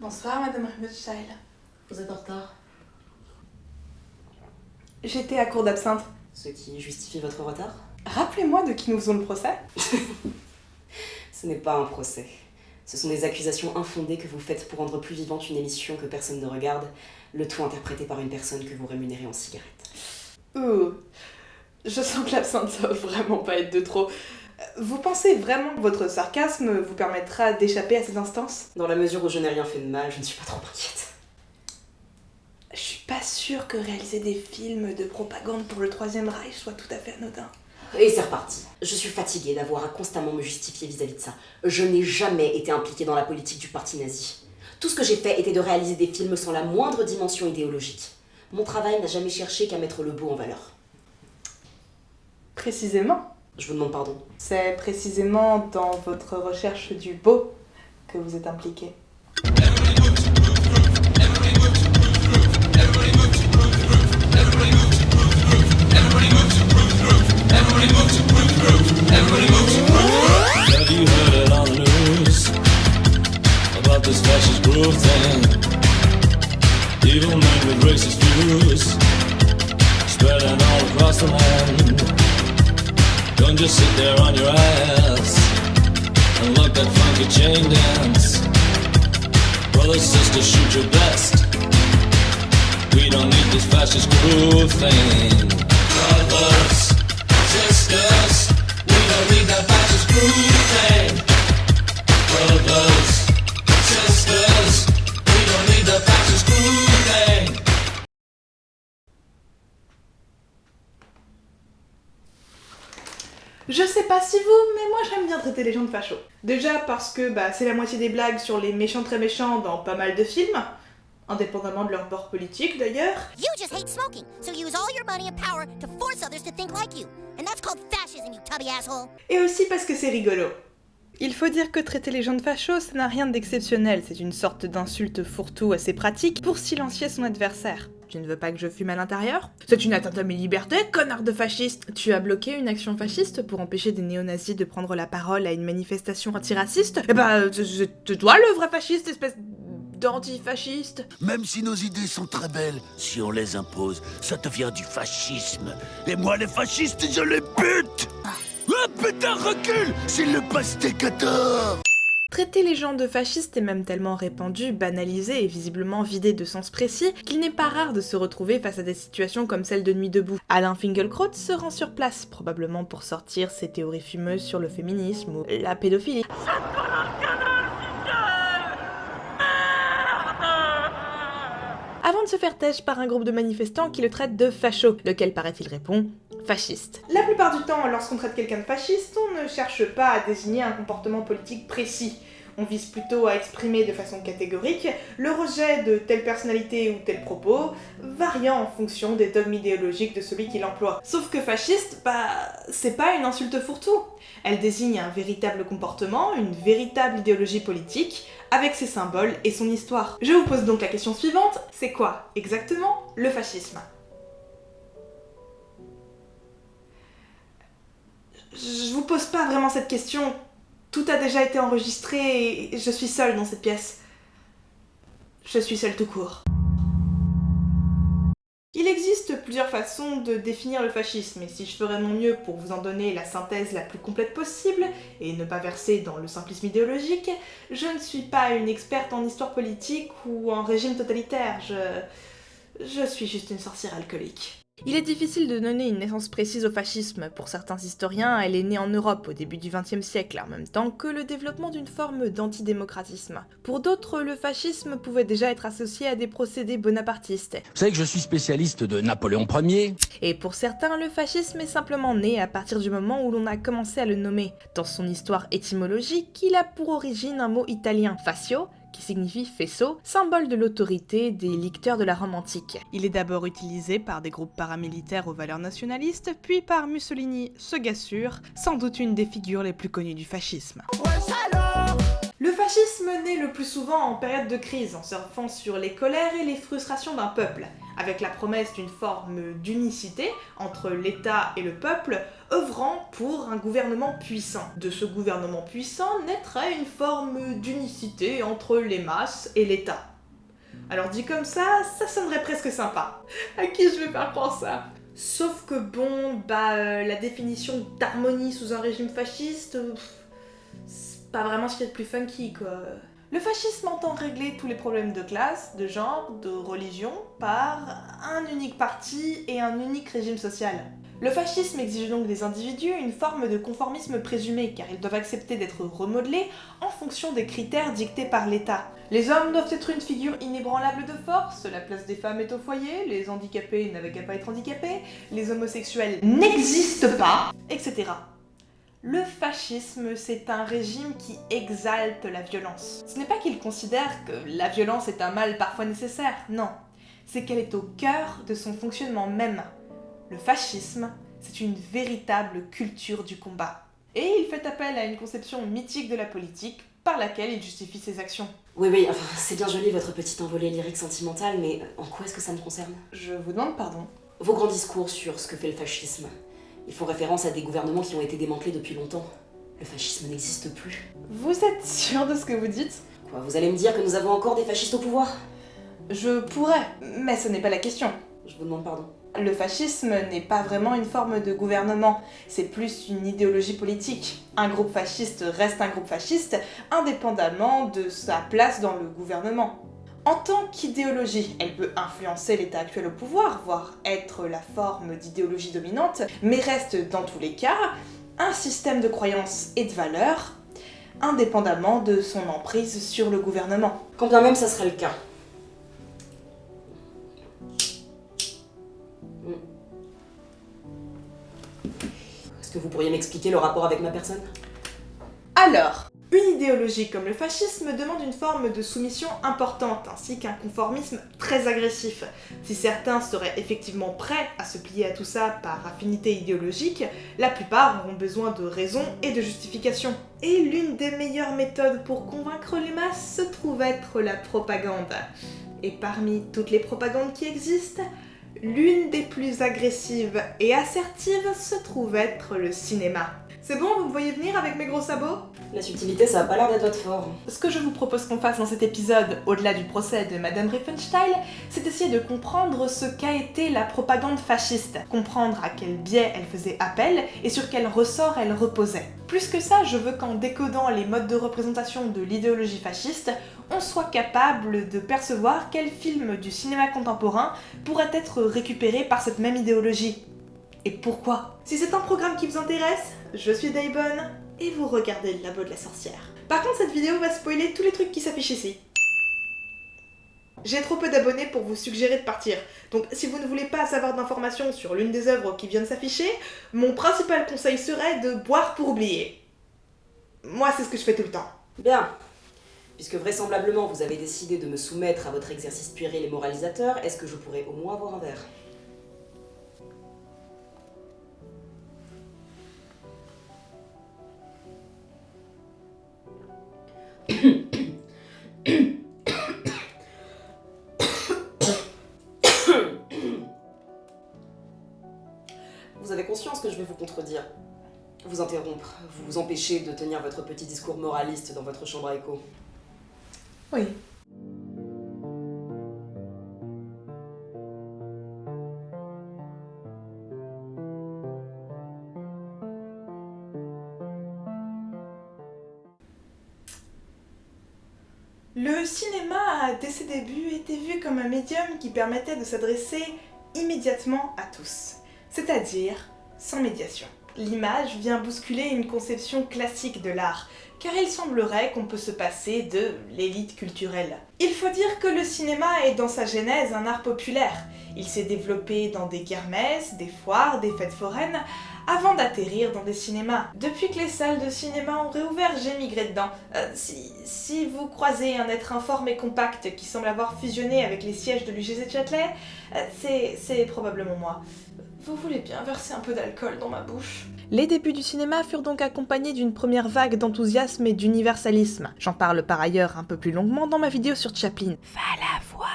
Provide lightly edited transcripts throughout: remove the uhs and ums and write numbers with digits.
Bonsoir, Madame Rothschild. Vous êtes en retard. J'étais à court d'absinthe. Ce qui justifie votre retard? Rappelez-moi de qui nous faisons le procès. Ce n'est pas un procès. Ce sont des accusations infondées que vous faites pour rendre plus vivante une émission que personne ne regarde, le tout interprété par une personne que vous rémunérez en cigarette. Ouh, je sens que l'absinthe ça va vraiment pas être de trop. Vous pensez vraiment que votre sarcasme vous permettra d'échapper à ces instances? Dans la mesure où je n'ai rien fait de mal, je ne suis pas trop inquiète. Je suis pas sûre que réaliser des films de propagande pour le Troisième Reich soit tout à fait anodin. Et c'est reparti. Je suis fatiguée d'avoir à constamment me justifier vis-à-vis de ça. Je n'ai jamais été impliquée dans la politique du parti nazi. Tout ce que j'ai fait était de réaliser des films sans la moindre dimension idéologique. Mon travail n'a jamais cherché qu'à mettre le beau en valeur. Précisément. Je vous demande pardon. C'est précisément dans votre recherche du beau que vous êtes impliqué. Have you heard it on the news about this fascist groove thing? Evil men with racist views spreading all across the land. Don't just sit there on your ass and let that funky chain dance. Brothers, sisters, shoot your best. We don't need this fascist groove thing. Brothers, sisters, we don't need that fascist groove thing. Brothers, sisters, we don't need that fascist groove thing. Je sais pas si vous, mais moi j'aime bien traiter les gens de fachos. Déjà parce que c'est la moitié des blagues sur les méchants très méchants dans pas mal de films, indépendamment de leur bord politique d'ailleurs. You just hate smoking, so you use all your money and power to force others to think like you. And that's called fascism, you tubby asshole. Et aussi parce que c'est rigolo. Il faut dire que traiter les gens de fachos, ça n'a rien d'exceptionnel, c'est une sorte d'insulte fourre-tout assez pratique pour silencier son adversaire. Tu ne veux pas que je fume à l'intérieur? C'est une atteinte à mes libertés, connard de fasciste! Tu as bloqué une action fasciste pour empêcher des néo-nazis de prendre la parole à une manifestation antiraciste? C'est toi le vrai fasciste, espèce d'antifasciste! Même si nos idées sont très belles, si on les impose, ça devient du fascisme. Et moi, les fascistes, je les bute! Ah putain, recule! C'est le pastécateur! Traiter les gens de fascistes est même tellement répandu, banalisé et visiblement vidé de sens précis qu'il n'est pas rare de se retrouver face à des situations comme celle de Nuit debout. Alain Finkielkraut se rend sur place, probablement pour sortir ses théories fumeuses sur le féminisme ou la pédophilie. Avant de se faire têche par un groupe de manifestants qui le traite de facho, lequel paraît-il répond fasciste. La plupart du temps, lorsqu'on traite quelqu'un de fasciste, on ne cherche pas à désigner un comportement politique précis. On vise plutôt à exprimer de façon catégorique le rejet de telle personnalité ou tel propos, variant en fonction des dogmes idéologiques de celui qui l'emploie. Sauf que fasciste, c'est pas une insulte fourre-tout. Elle désigne un véritable comportement, une véritable idéologie politique, avec ses symboles et son histoire. Je vous pose donc la question suivante, c'est quoi exactement le fascisme ? Je vous pose pas vraiment cette question, tout a déjà été enregistré et je suis seule dans cette pièce. Je suis seule tout court. Il existe plusieurs façons de définir le fascisme, et si je ferais de mon mieux pour vous en donner la synthèse la plus complète possible, et ne pas verser dans le simplisme idéologique, je ne suis pas une experte en histoire politique ou en régime totalitaire, je suis juste une sorcière alcoolique. Il est difficile de donner une naissance précise au fascisme. Pour certains historiens, elle est née en Europe au début du XXe siècle, en même temps que le développement d'une forme d'antidémocratisme. Pour d'autres, le fascisme pouvait déjà être associé à des procédés bonapartistes. Vous savez que je suis spécialiste de Napoléon Ier. Et pour certains, le fascisme est simplement né à partir du moment où l'on a commencé à le nommer. Dans son histoire étymologique, il a pour origine un mot italien, fascio, qui signifie faisceau, symbole de l'autorité des licteurs de la Rome antique. Il est d'abord utilisé par des groupes paramilitaires aux valeurs nationalistes, puis par Mussolini, ce gars sûr, sans doute une des figures les plus connues du fascisme. Le fascisme fascisme naît le plus souvent en période de crise, en surfant sur les colères et les frustrations d'un peuple, avec la promesse d'une forme d'unicité entre l'État et le peuple, œuvrant pour un gouvernement puissant. De ce gouvernement puissant naîtrait une forme d'unicité entre les masses et l'État. Alors dit comme ça sonnerait presque sympa. À qui je vais faire croire ça? Sauf que bon, la définition d'harmonie sous un régime fasciste, c'est pas vraiment ce qu'il y a de plus funky, quoi. Le fascisme entend régler tous les problèmes de classe, de genre, de religion, par un unique parti et un unique régime social. Le fascisme exige donc des individus une forme de conformisme présumé, car ils doivent accepter d'être remodelés en fonction des critères dictés par l'État. Les hommes doivent être une figure inébranlable de force, la place des femmes est au foyer, les handicapés n'avaient qu'à pas être handicapés, les homosexuels n'existent pas, etc. Le fascisme, c'est un régime qui exalte la violence. Ce n'est pas qu'il considère que la violence est un mal parfois nécessaire, non. C'est qu'elle est au cœur de son fonctionnement même. Le fascisme, c'est une véritable culture du combat. Et il fait appel à une conception mythique de la politique, par laquelle il justifie ses actions. Oui, enfin, c'est bien joli votre petite envolée lyrique sentimentale, mais en quoi est-ce que ça me concerne? Je vous demande pardon. Vos grands discours sur ce que fait le fascisme, ils font référence à des gouvernements qui ont été démantelés depuis longtemps. Le fascisme n'existe plus. Vous êtes sûr de ce que vous dites? Quoi, vous allez me dire que nous avons encore des fascistes au pouvoir? Je pourrais, mais ce n'est pas la question. Je vous demande pardon. Le fascisme n'est pas vraiment une forme de gouvernement, c'est plus une idéologie politique. Un groupe fasciste reste un groupe fasciste, indépendamment de sa place dans le gouvernement. En tant qu'idéologie, elle peut influencer l'état actuel au pouvoir, voire être la forme d'idéologie dominante, mais reste dans tous les cas un système de croyances et de valeurs, indépendamment de son emprise sur le gouvernement. Quand bien même ça serait le cas. Est-ce que vous pourriez m'expliquer le rapport avec ma personne? Alors, une idéologie comme le fascisme demande une forme de soumission importante, ainsi qu'un conformisme très agressif. Si certains seraient effectivement prêts à se plier à tout ça par affinité idéologique, la plupart auront besoin de raisons et de justifications. Et l'une des meilleures méthodes pour convaincre les masses se trouve être la propagande. Et parmi toutes les propagandes qui existent, l'une des plus agressives et assertives se trouve être le cinéma. C'est bon, vous me voyez venir avec mes gros sabots? La subtilité, ça a pas l'air d'être votre fort. Ce que je vous propose qu'on fasse dans cet épisode, au-delà du procès de Madame Riefenstahl, c'est essayer de comprendre ce qu'a été la propagande fasciste, comprendre à quel biais elle faisait appel et sur quel ressort elle reposait. Plus que ça, je veux qu'en décodant les modes de représentation de l'idéologie fasciste, on soit capable de percevoir quel film du cinéma contemporain pourrait être récupéré par cette même idéologie. Et pourquoi? Si c'est un programme qui vous intéresse, je suis Daybon, et vous regardez le labo de la sorcière. Par contre, cette vidéo va spoiler tous les trucs qui s'affichent ici. J'ai trop peu d'abonnés pour vous suggérer de partir, donc si vous ne voulez pas savoir d'informations sur l'une des œuvres qui viennent s'afficher, mon principal conseil serait de boire pour oublier. Moi, c'est ce que je fais tout le temps. Bien. Puisque vraisemblablement vous avez décidé de me soumettre à votre exercice puéril et moralisateur, est-ce que je pourrais au moins avoir un verre? Vous avez conscience que je vais vous contredire, vous interrompre, vous empêcher de tenir votre petit discours moraliste dans votre chambre à écho. Oui. Le cinéma, dès ses débuts, était vu comme un médium qui permettait de s'adresser immédiatement à tous, c'est-à-dire sans médiation. L'image vient bousculer une conception classique de l'art, car il semblerait qu'on peut se passer de l'élite culturelle. Il faut dire que le cinéma est dans sa genèse un art populaire. Il s'est développé dans des kermesses, des foires, des fêtes foraines, avant d'atterrir dans des cinémas. Depuis que les salles de cinéma ont réouvert, j'ai migré dedans. Si vous croisez un être informe et compact qui semble avoir fusionné avec les sièges de l'UGC de Châtelet, c'est probablement moi. Vous voulez bien verser un peu d'alcool dans ma bouche? Les débuts du cinéma furent donc accompagnés d'une première vague d'enthousiasme et d'universalisme. J'en parle par ailleurs un peu plus longuement dans ma vidéo sur Chaplin. Va la voir.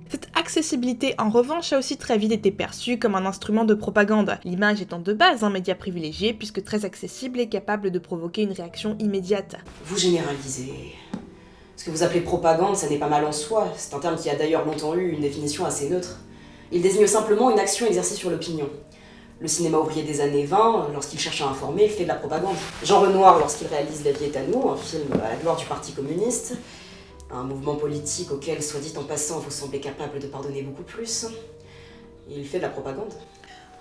Cette accessibilité, en revanche, a aussi très vite été perçue comme un instrument de propagande, l'image étant de base un média privilégié puisque très accessible et capable de provoquer une réaction immédiate. Vous généralisez. Ce que vous appelez propagande, ça n'est pas mal en soi. C'est un terme qui a d'ailleurs longtemps eu une définition assez neutre. Il désigne simplement une action exercée sur l'opinion. Le cinéma ouvrier des années 20, lorsqu'il cherche à informer, il fait de la propagande. Jean Renoir, lorsqu'il réalise La vie est à nous, un film à la gloire du Parti communiste, un mouvement politique auquel, soit dit en passant, vous semblez capable de pardonner beaucoup plus, il fait de la propagande.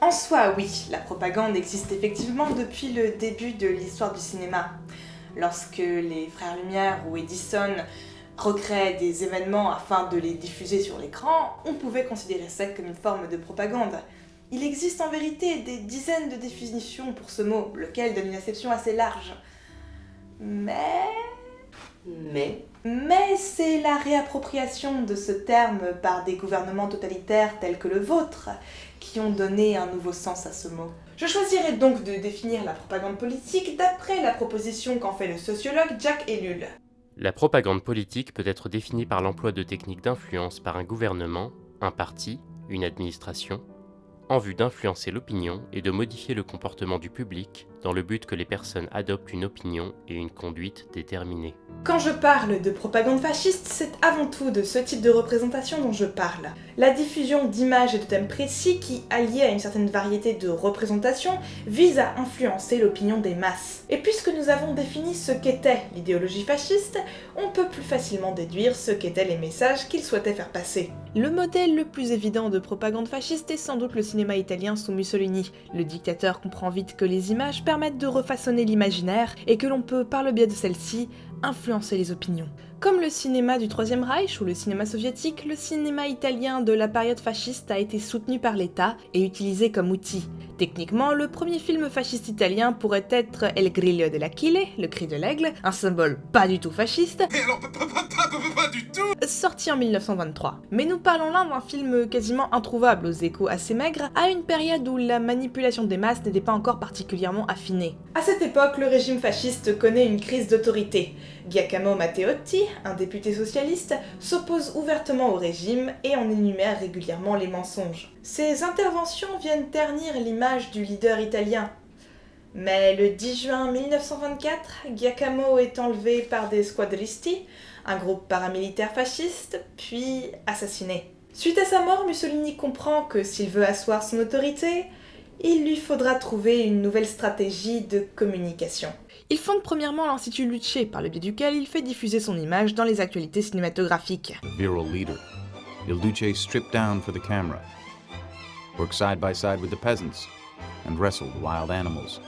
En soi, oui, la propagande existe effectivement depuis le début de l'histoire du cinéma. Lorsque les Frères Lumière ou Edison recréaient des événements afin de les diffuser sur l'écran, on pouvait considérer ça comme une forme de propagande. Il existe en vérité des dizaines de définitions pour ce mot, lequel donne une acception assez large. Mais c'est la réappropriation de ce terme par des gouvernements totalitaires tels que le vôtre qui ont donné un nouveau sens à ce mot. Je choisirai donc de définir la propagande politique d'après la proposition qu'en fait le sociologue Jacques Ellul. La propagande politique peut être définie par l'emploi de techniques d'influence par un gouvernement, un parti, une administration, en vue d'influencer l'opinion et de modifier le comportement du public dans le but que les personnes adoptent une opinion et une conduite déterminée. Quand je parle de propagande fasciste, c'est avant tout de ce type de représentation dont je parle. La diffusion d'images et de thèmes précis qui, alliés à une certaine variété de représentations, vise à influencer l'opinion des masses. Et puisque nous avons défini ce qu'était l'idéologie fasciste, on peut plus facilement déduire ce qu'étaient les messages qu'il souhaitait faire passer. Le modèle le plus évident de propagande fasciste est sans doute le cinéma italien sous Mussolini. Le dictateur comprend vite que les images permettent de refaçonner l'imaginaire et que l'on peut, par le biais de celle-ci, influencer les opinions. Comme le cinéma du Troisième Reich ou le cinéma soviétique, le cinéma italien de la période fasciste a été soutenu par l'État et utilisé comme outil. Techniquement, le premier film fasciste italien pourrait être El Griglio dell'Achille, le cri de l'aigle, un symbole pas du tout fasciste, Pas du tout. sorti en 1923. Mais nous parlons là d'un film quasiment introuvable aux échos assez maigres, à une période où la manipulation des masses n'était pas encore particulièrement affinée. À cette époque, le régime fasciste connaît une crise d'autorité. Giacomo Matteotti, un député socialiste, s'oppose ouvertement au régime et en énumère régulièrement les mensonges. Ces interventions viennent ternir l'image du leader italien. Mais le 10 juin 1924, Giacomo est enlevé par des squadristi, un groupe paramilitaire fasciste, puis assassiné. Suite à sa mort, Mussolini comprend que s'il veut asseoir son autorité, il lui faudra trouver une nouvelle stratégie de communication. Il fonde premièrement l'Institut Luce, par le biais duquel il fait diffuser son image dans les actualités cinématographiques. The virile leader. Il Duce stripped down for the camera, worked side by side with the peasants, and wrestled wild animals.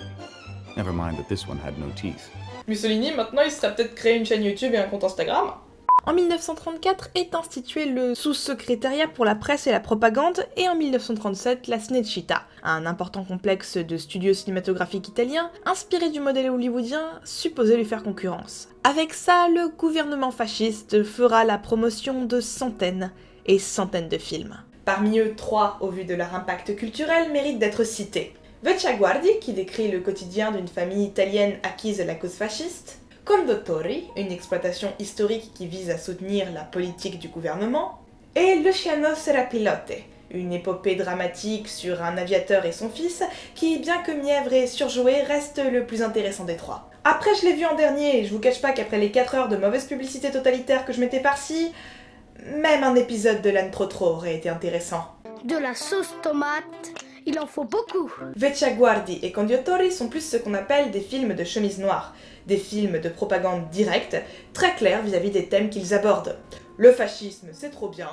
Never mind that this one had no teeth. Mussolini, maintenant, il serait peut-être créé une chaîne YouTube et un compte Instagram. En 1934 est institué le sous-secrétariat pour la presse et la propagande, et en 1937 la Cinecittà, un important complexe de studios cinématographiques italiens, inspiré du modèle hollywoodien, supposé lui faire concurrence. Avec ça, le gouvernement fasciste fera la promotion de centaines et centaines de films. Parmi eux, 3, au vu de leur impact culturel, méritent d'être cités. Vecchiaguardi, qui décrit le quotidien d'une famille italienne acquise à la cause fasciste, Condottori, une exploitation historique qui vise à soutenir la politique du gouvernement, et Luciano Serrapilotte, une épopée dramatique sur un aviateur et son fils qui, bien que mièvre et surjoué, reste le plus intéressant des 3. Après, je l'ai vu en dernier, et je vous cache pas qu'après les 4 heures de mauvaise publicité totalitaire que je m'étais par-ci, même un épisode de l'âne trop aurait été intéressant. De la sauce tomate, il en faut beaucoup. Vecchiaguardi et Condottori sont plus ce qu'on appelle des films de chemise noire, des films de propagande directe, très clairs vis-à-vis des thèmes qu'ils abordent. Le fascisme, c'est trop bien,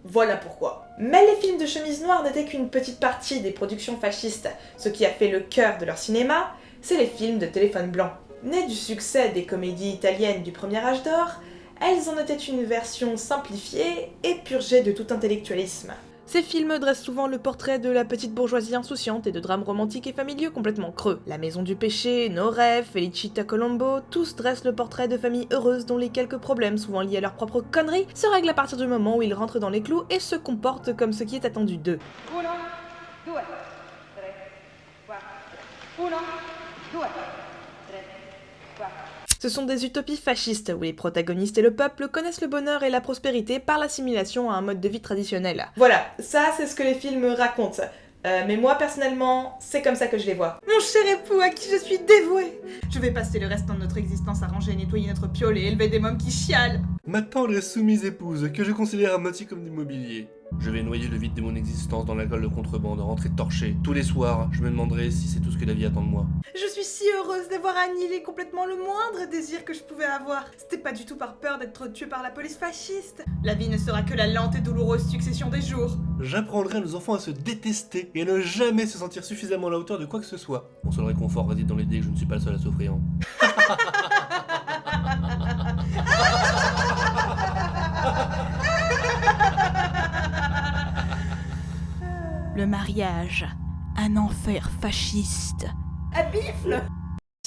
voilà pourquoi. Mais les films de chemise noire n'étaient qu'une petite partie des productions fascistes. Ce qui a fait le cœur de leur cinéma, c'est les films de téléphone blanc. Nés du succès des comédies italiennes du premier âge d'or, elles en étaient une version simplifiée et purgée de tout intellectualisme. Ces films dressent souvent le portrait de la petite bourgeoisie insouciante et de drames romantiques et familiaux complètement creux. La Maison du Péché, Nos Rêves, Felicita Colombo, tous dressent le portrait de familles heureuses dont les quelques problèmes, souvent liés à leurs propres conneries, se règlent à partir du moment où ils rentrent dans les clous et se comportent comme ce qui est attendu d'eux. 2, 3, 4, 1, 2, 3, 4. Ce sont des utopies fascistes où les protagonistes et le peuple connaissent le bonheur et la prospérité par l'assimilation à un mode de vie traditionnel. Voilà, ça c'est ce que les films racontent. Mais moi personnellement, c'est comme ça que je les vois. Mon cher époux à qui je suis dévouée, je vais passer le restant de notre existence à ranger et nettoyer notre piole et élever des mômes qui chialent. Ma tendre et soumise épouse, que je considère à moitié comme du mobilier. Je vais noyer le vide de mon existence dans l'alcool de contrebande, rentrer torché. Tous les soirs, je me demanderai si c'est tout ce que la vie attend de moi. Je suis si heureuse d'avoir annihilé complètement le moindre désir que je pouvais avoir. C'était pas du tout par peur d'être tué par la police fasciste. La vie ne sera que la lente et douloureuse succession des jours. J'apprendrai à nos enfants à se détester et à ne jamais se sentir suffisamment à la hauteur de quoi que ce soit. Mon seul réconfort réside dans l'idée que je ne suis pas le seul à souffrir. Le mariage, un enfer fasciste. À bifle.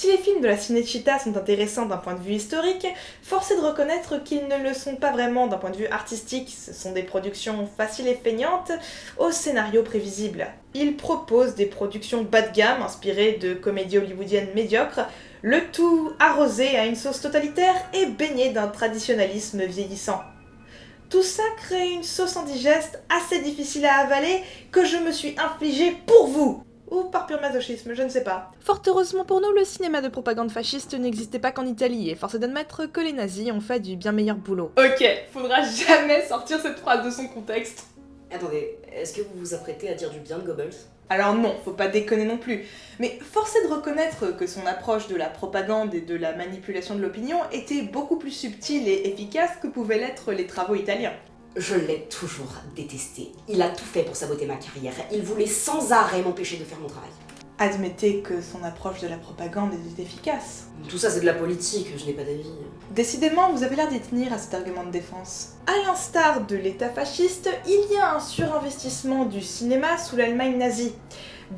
Si les films de la Cinecittà sont intéressants d'un point de vue historique, force est de reconnaître qu'ils ne le sont pas vraiment d'un point de vue artistique. Ce sont des productions faciles et feignantes, au scénario prévisible. Ils proposent des productions bas de gamme, inspirées de comédies hollywoodiennes médiocres, le tout arrosé à une sauce totalitaire et baigné d'un traditionnalisme vieillissant. Tout ça crée une sauce indigeste assez difficile à avaler que je me suis infligée pour vous. Ou par pur masochisme, je ne sais pas. Fort heureusement pour nous, le cinéma de propagande fasciste n'existait pas qu'en Italie, et force est d'admettre que les nazis ont fait du bien meilleur boulot. Ok, faudra jamais sortir cette phrase de son contexte. Attendez, est-ce que vous vous apprêtez à dire du bien de Goebbels? Alors non, faut pas déconner non plus. Mais force est de reconnaître que son approche de la propagande et de la manipulation de l'opinion était beaucoup plus subtile et efficace que pouvaient l'être les travaux italiens. Je l'ai toujours détesté. Il a tout fait pour saboter ma carrière. Il voulait sans arrêt m'empêcher de faire mon travail. Admettez que son approche de la propagande était efficace. Tout ça c'est de la politique, je n'ai pas d'avis. Décidément, vous avez l'air d'y tenir à cet argument de défense. À l'instar de l'État fasciste, il y a un surinvestissement du cinéma sous l'Allemagne nazie.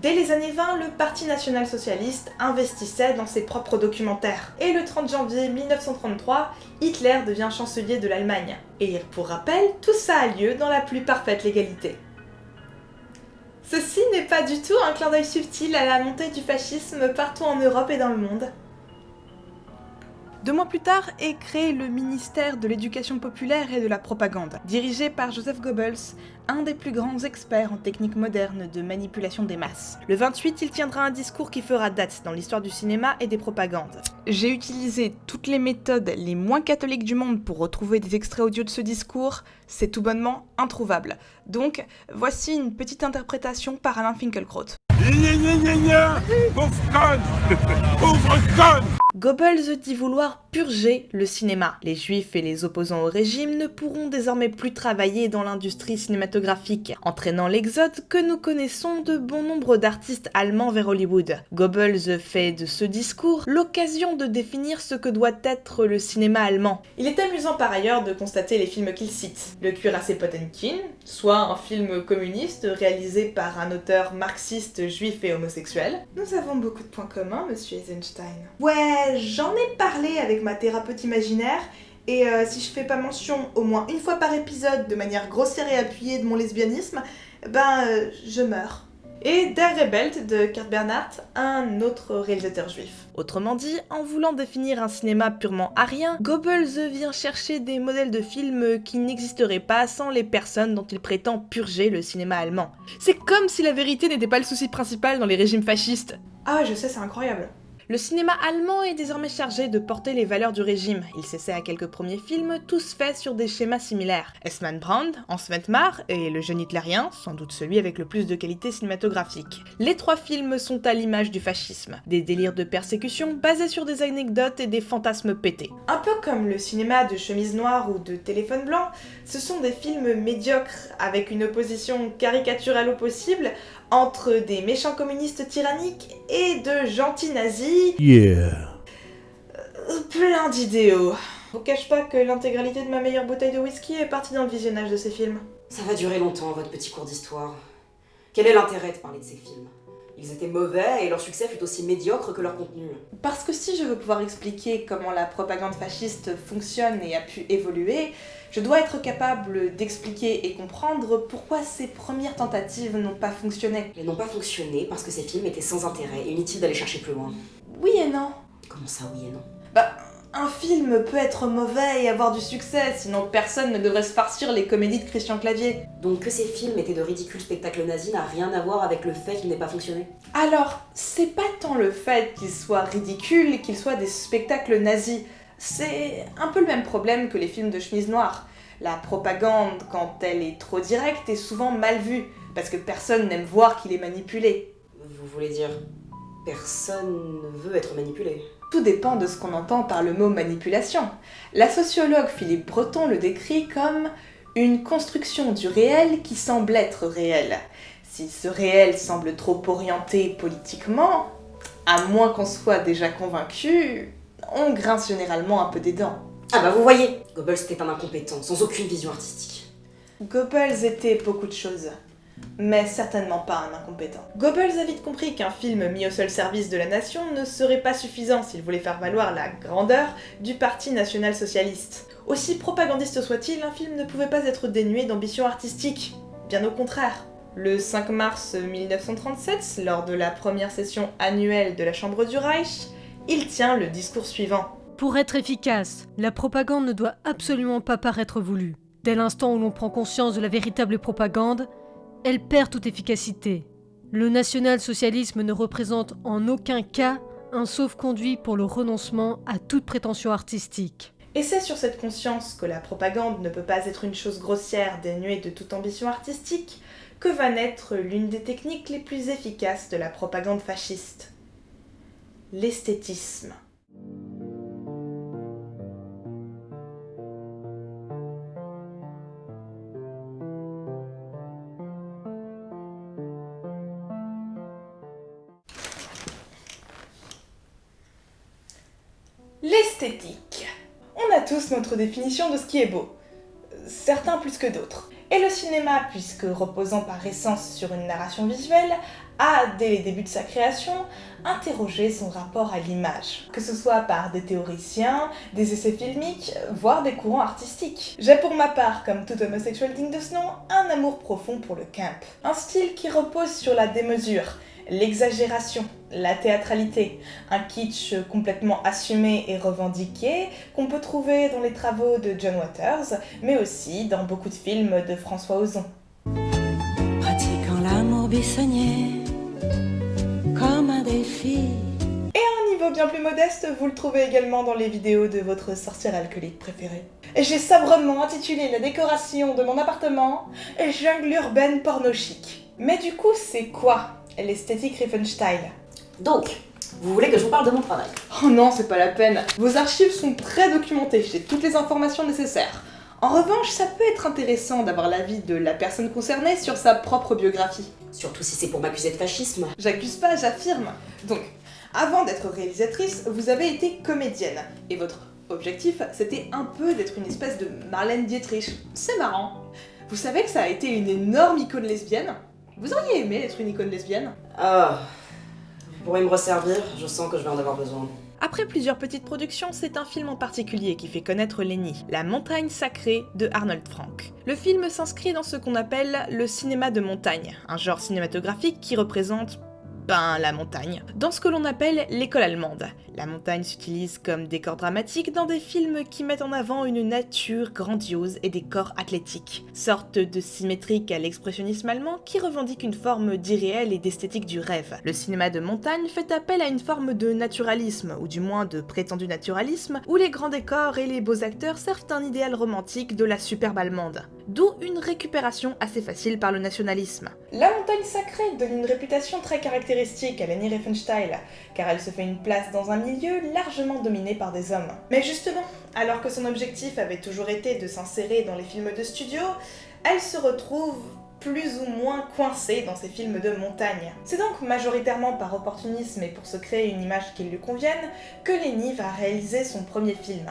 Dès les années 20, le Parti national-socialiste investissait dans ses propres documentaires. Et le 30 janvier 1933, Hitler devient chancelier de l'Allemagne. Et pour rappel, tout ça a lieu dans la plus parfaite légalité. Ceci n'est pas du tout un clin d'œil subtil à la montée du fascisme partout en Europe et dans le monde. 2 mois plus tard est créé le ministère de l'Éducation populaire et de la propagande, dirigé par Joseph Goebbels, un des plus grands experts en techniques modernes de manipulation des masses. Le 28, il tiendra un discours qui fera date dans l'histoire du cinéma et des propagandes. J'ai utilisé toutes les méthodes les moins catholiques du monde pour retrouver des extraits audio de ce discours, c'est tout bonnement introuvable. Donc, voici une petite interprétation par Alain Finkielkraut. Pauvre conne! Pauvre conne! Goebbels dit vouloir purger le cinéma. Les juifs et les opposants au régime ne pourront désormais plus travailler dans l'industrie cinématographique, entraînant l'exode que nous connaissons de bon nombre d'artistes allemands vers Hollywood. Goebbels fait de ce discours l'occasion de définir ce que doit être le cinéma allemand. Il est amusant par ailleurs de constater les films qu'il cite. Le Cuirassé Potemkin, soit un film communiste réalisé par un auteur marxiste, juif et homosexuel. Nous avons beaucoup de points communs, monsieur Eisenstein. Ouais, j'en ai parlé avec ma thérapeute imaginaire, et si je fais pas mention au moins une fois par épisode de manière grossière et appuyée de mon lesbianisme, je meurs. Et Der Rebelt de Kurt Bernhardt, un autre réalisateur juif. Autrement dit, en voulant définir un cinéma purement arien, Goebbels vient chercher des modèles de films qui n'existeraient pas sans les personnes dont il prétend purger le cinéma allemand. C'est comme si la vérité n'était pas le souci principal dans les régimes fascistes. Ah ouais, je sais, c'est incroyable. Le cinéma allemand est désormais chargé de porter les valeurs du régime. Il s'essaie à quelques premiers films, tous faits sur des schémas similaires. Esman Brand, Hans Wettmar et Le jeune hitlérien, sans doute celui avec le plus de qualité cinématographique. Les 3 films sont à l'image du fascisme. Des délires de persécution basés sur des anecdotes et des fantasmes pétés. Un peu comme le cinéma de Chemise Noire ou de Téléphone Blanc, ce sont des films médiocres avec une opposition caricaturale au possible entre des méchants communistes tyranniques et de gentils nazis. Yeah. Plein d'idéaux. Je vous cache pas que l'intégralité de ma meilleure bouteille de whisky est partie dans le visionnage de ces films. Ça va durer longtemps, votre petit cours d'histoire. Quel est l'intérêt de parler de ces films? Ils étaient mauvais et leur succès fut aussi médiocre que leur contenu. Parce que si je veux pouvoir expliquer comment la propagande fasciste fonctionne et a pu évoluer, je dois être capable d'expliquer et comprendre pourquoi ces premières tentatives n'ont pas fonctionné. Ils n'ont pas fonctionné parce que ces films étaient sans intérêt et inutile d'aller chercher plus loin. Oui et non. Comment ça, oui et non? Un film peut être mauvais et avoir du succès, sinon personne ne devrait se farcir les comédies de Christian Clavier. Donc que ces films étaient de ridicules spectacles nazis n'a rien à voir avec le fait qu'ils n'aient pas fonctionné? Alors, c'est pas tant le fait qu'ils soient ridicules qu'ils soient des spectacles nazis. C'est un peu le même problème que les films de chemise noire. La propagande, quand elle est trop directe, est souvent mal vue, parce que personne n'aime voir qu'il est manipulé. Vous voulez dire personne ne veut être manipulé? Tout dépend de ce qu'on entend par le mot manipulation. La sociologue Philippe Breton le décrit comme une construction du réel qui semble être réel. Si ce réel semble trop orienté politiquement, à moins qu'on soit déjà convaincu, on grince généralement un peu des dents. Ah bah vous voyez, Goebbels était un incompétent, sans aucune vision artistique. Goebbels était beaucoup de choses, mais certainement pas un incompétent. Goebbels a vite compris qu'un film mis au seul service de la nation ne serait pas suffisant s'il voulait faire valoir la grandeur du Parti national-socialiste. Aussi propagandiste soit-il, un film ne pouvait pas être dénué d'ambition artistique, bien au contraire. Le 5 mars 1937, lors de la première session annuelle de la Chambre du Reich, il tient le discours suivant. Pour être efficace, la propagande ne doit absolument pas paraître voulue. Dès l'instant où l'on prend conscience de la véritable propagande, elle perd toute efficacité. Le national-socialisme ne représente en aucun cas un sauf-conduit pour le renoncement à toute prétention artistique. Et c'est sur cette conscience que la propagande ne peut pas être une chose grossière dénuée de toute ambition artistique que va naître l'une des techniques les plus efficaces de la propagande fasciste. L'esthétisme. L'esthétique. On a tous notre définition de ce qui est beau, certains plus que d'autres. Et le cinéma, puisque reposant par essence sur une narration visuelle, a, dès les débuts de sa création, interrogé son rapport à l'image, que ce soit par des théoriciens, des essais filmiques, voire des courants artistiques. J'ai pour ma part, comme tout homosexuel digne de ce nom, un amour profond pour le camp. Un style qui repose sur la démesure, l'exagération, la théâtralité, un kitsch complètement assumé et revendiqué qu'on peut trouver dans les travaux de John Waters, mais aussi dans beaucoup de films de François Ozon. Pratiquant l'amour buissonnier comme un défi. Et à un niveau bien plus modeste, vous le trouvez également dans les vidéos de votre sorcière alcoolique préférée. Et j'ai sabrement intitulé la décoration de mon appartement « Jungle urbaine porno chic ». Mais du coup, c'est quoi l'esthétique Riefenstahl? Donc, vous voulez que je vous parle de mon travail? Oh non, c'est pas la peine. Vos archives sont très documentées, j'ai toutes les informations nécessaires. En revanche, ça peut être intéressant d'avoir l'avis de la personne concernée sur sa propre biographie. Surtout si c'est pour m'accuser de fascisme. J'accuse pas, j'affirme. Donc, avant d'être réalisatrice, vous avez été comédienne. Et votre objectif, c'était un peu d'être une espèce de Marlène Dietrich. C'est marrant. Vous savez que ça a été une énorme icône lesbienne? Vous auriez aimé être une icône lesbienne? Ah, vous pourrez me resservir, je sens que je vais en avoir besoin. Après plusieurs petites productions, c'est un film en particulier qui fait connaître Lenny, La montagne sacrée de Arnold Frank. Le film s'inscrit dans ce qu'on appelle le cinéma de montagne, un genre cinématographique qui représente la montagne, dans ce que l'on appelle l'école allemande. La montagne s'utilise comme décor dramatique dans des films qui mettent en avant une nature grandiose et des corps athlétiques, sorte de symétrique à l'expressionnisme allemand qui revendique une forme d'irréel et d'esthétique du rêve. Le cinéma de montagne fait appel à une forme de naturalisme, ou du moins de prétendu naturalisme, où les grands décors et les beaux acteurs servent un idéal romantique de la superbe allemande. D'où une récupération assez facile par le nationalisme. La montagne sacrée donne une réputation très caractéristique à Leni Riefenstahl, car elle se fait une place dans un milieu largement dominé par des hommes. Mais justement, alors que son objectif avait toujours été de s'insérer dans les films de studio, elle se retrouve plus ou moins coincée dans ces films de montagne. C'est donc majoritairement par opportunisme et pour se créer une image qui lui convienne que Leni va réaliser son premier film,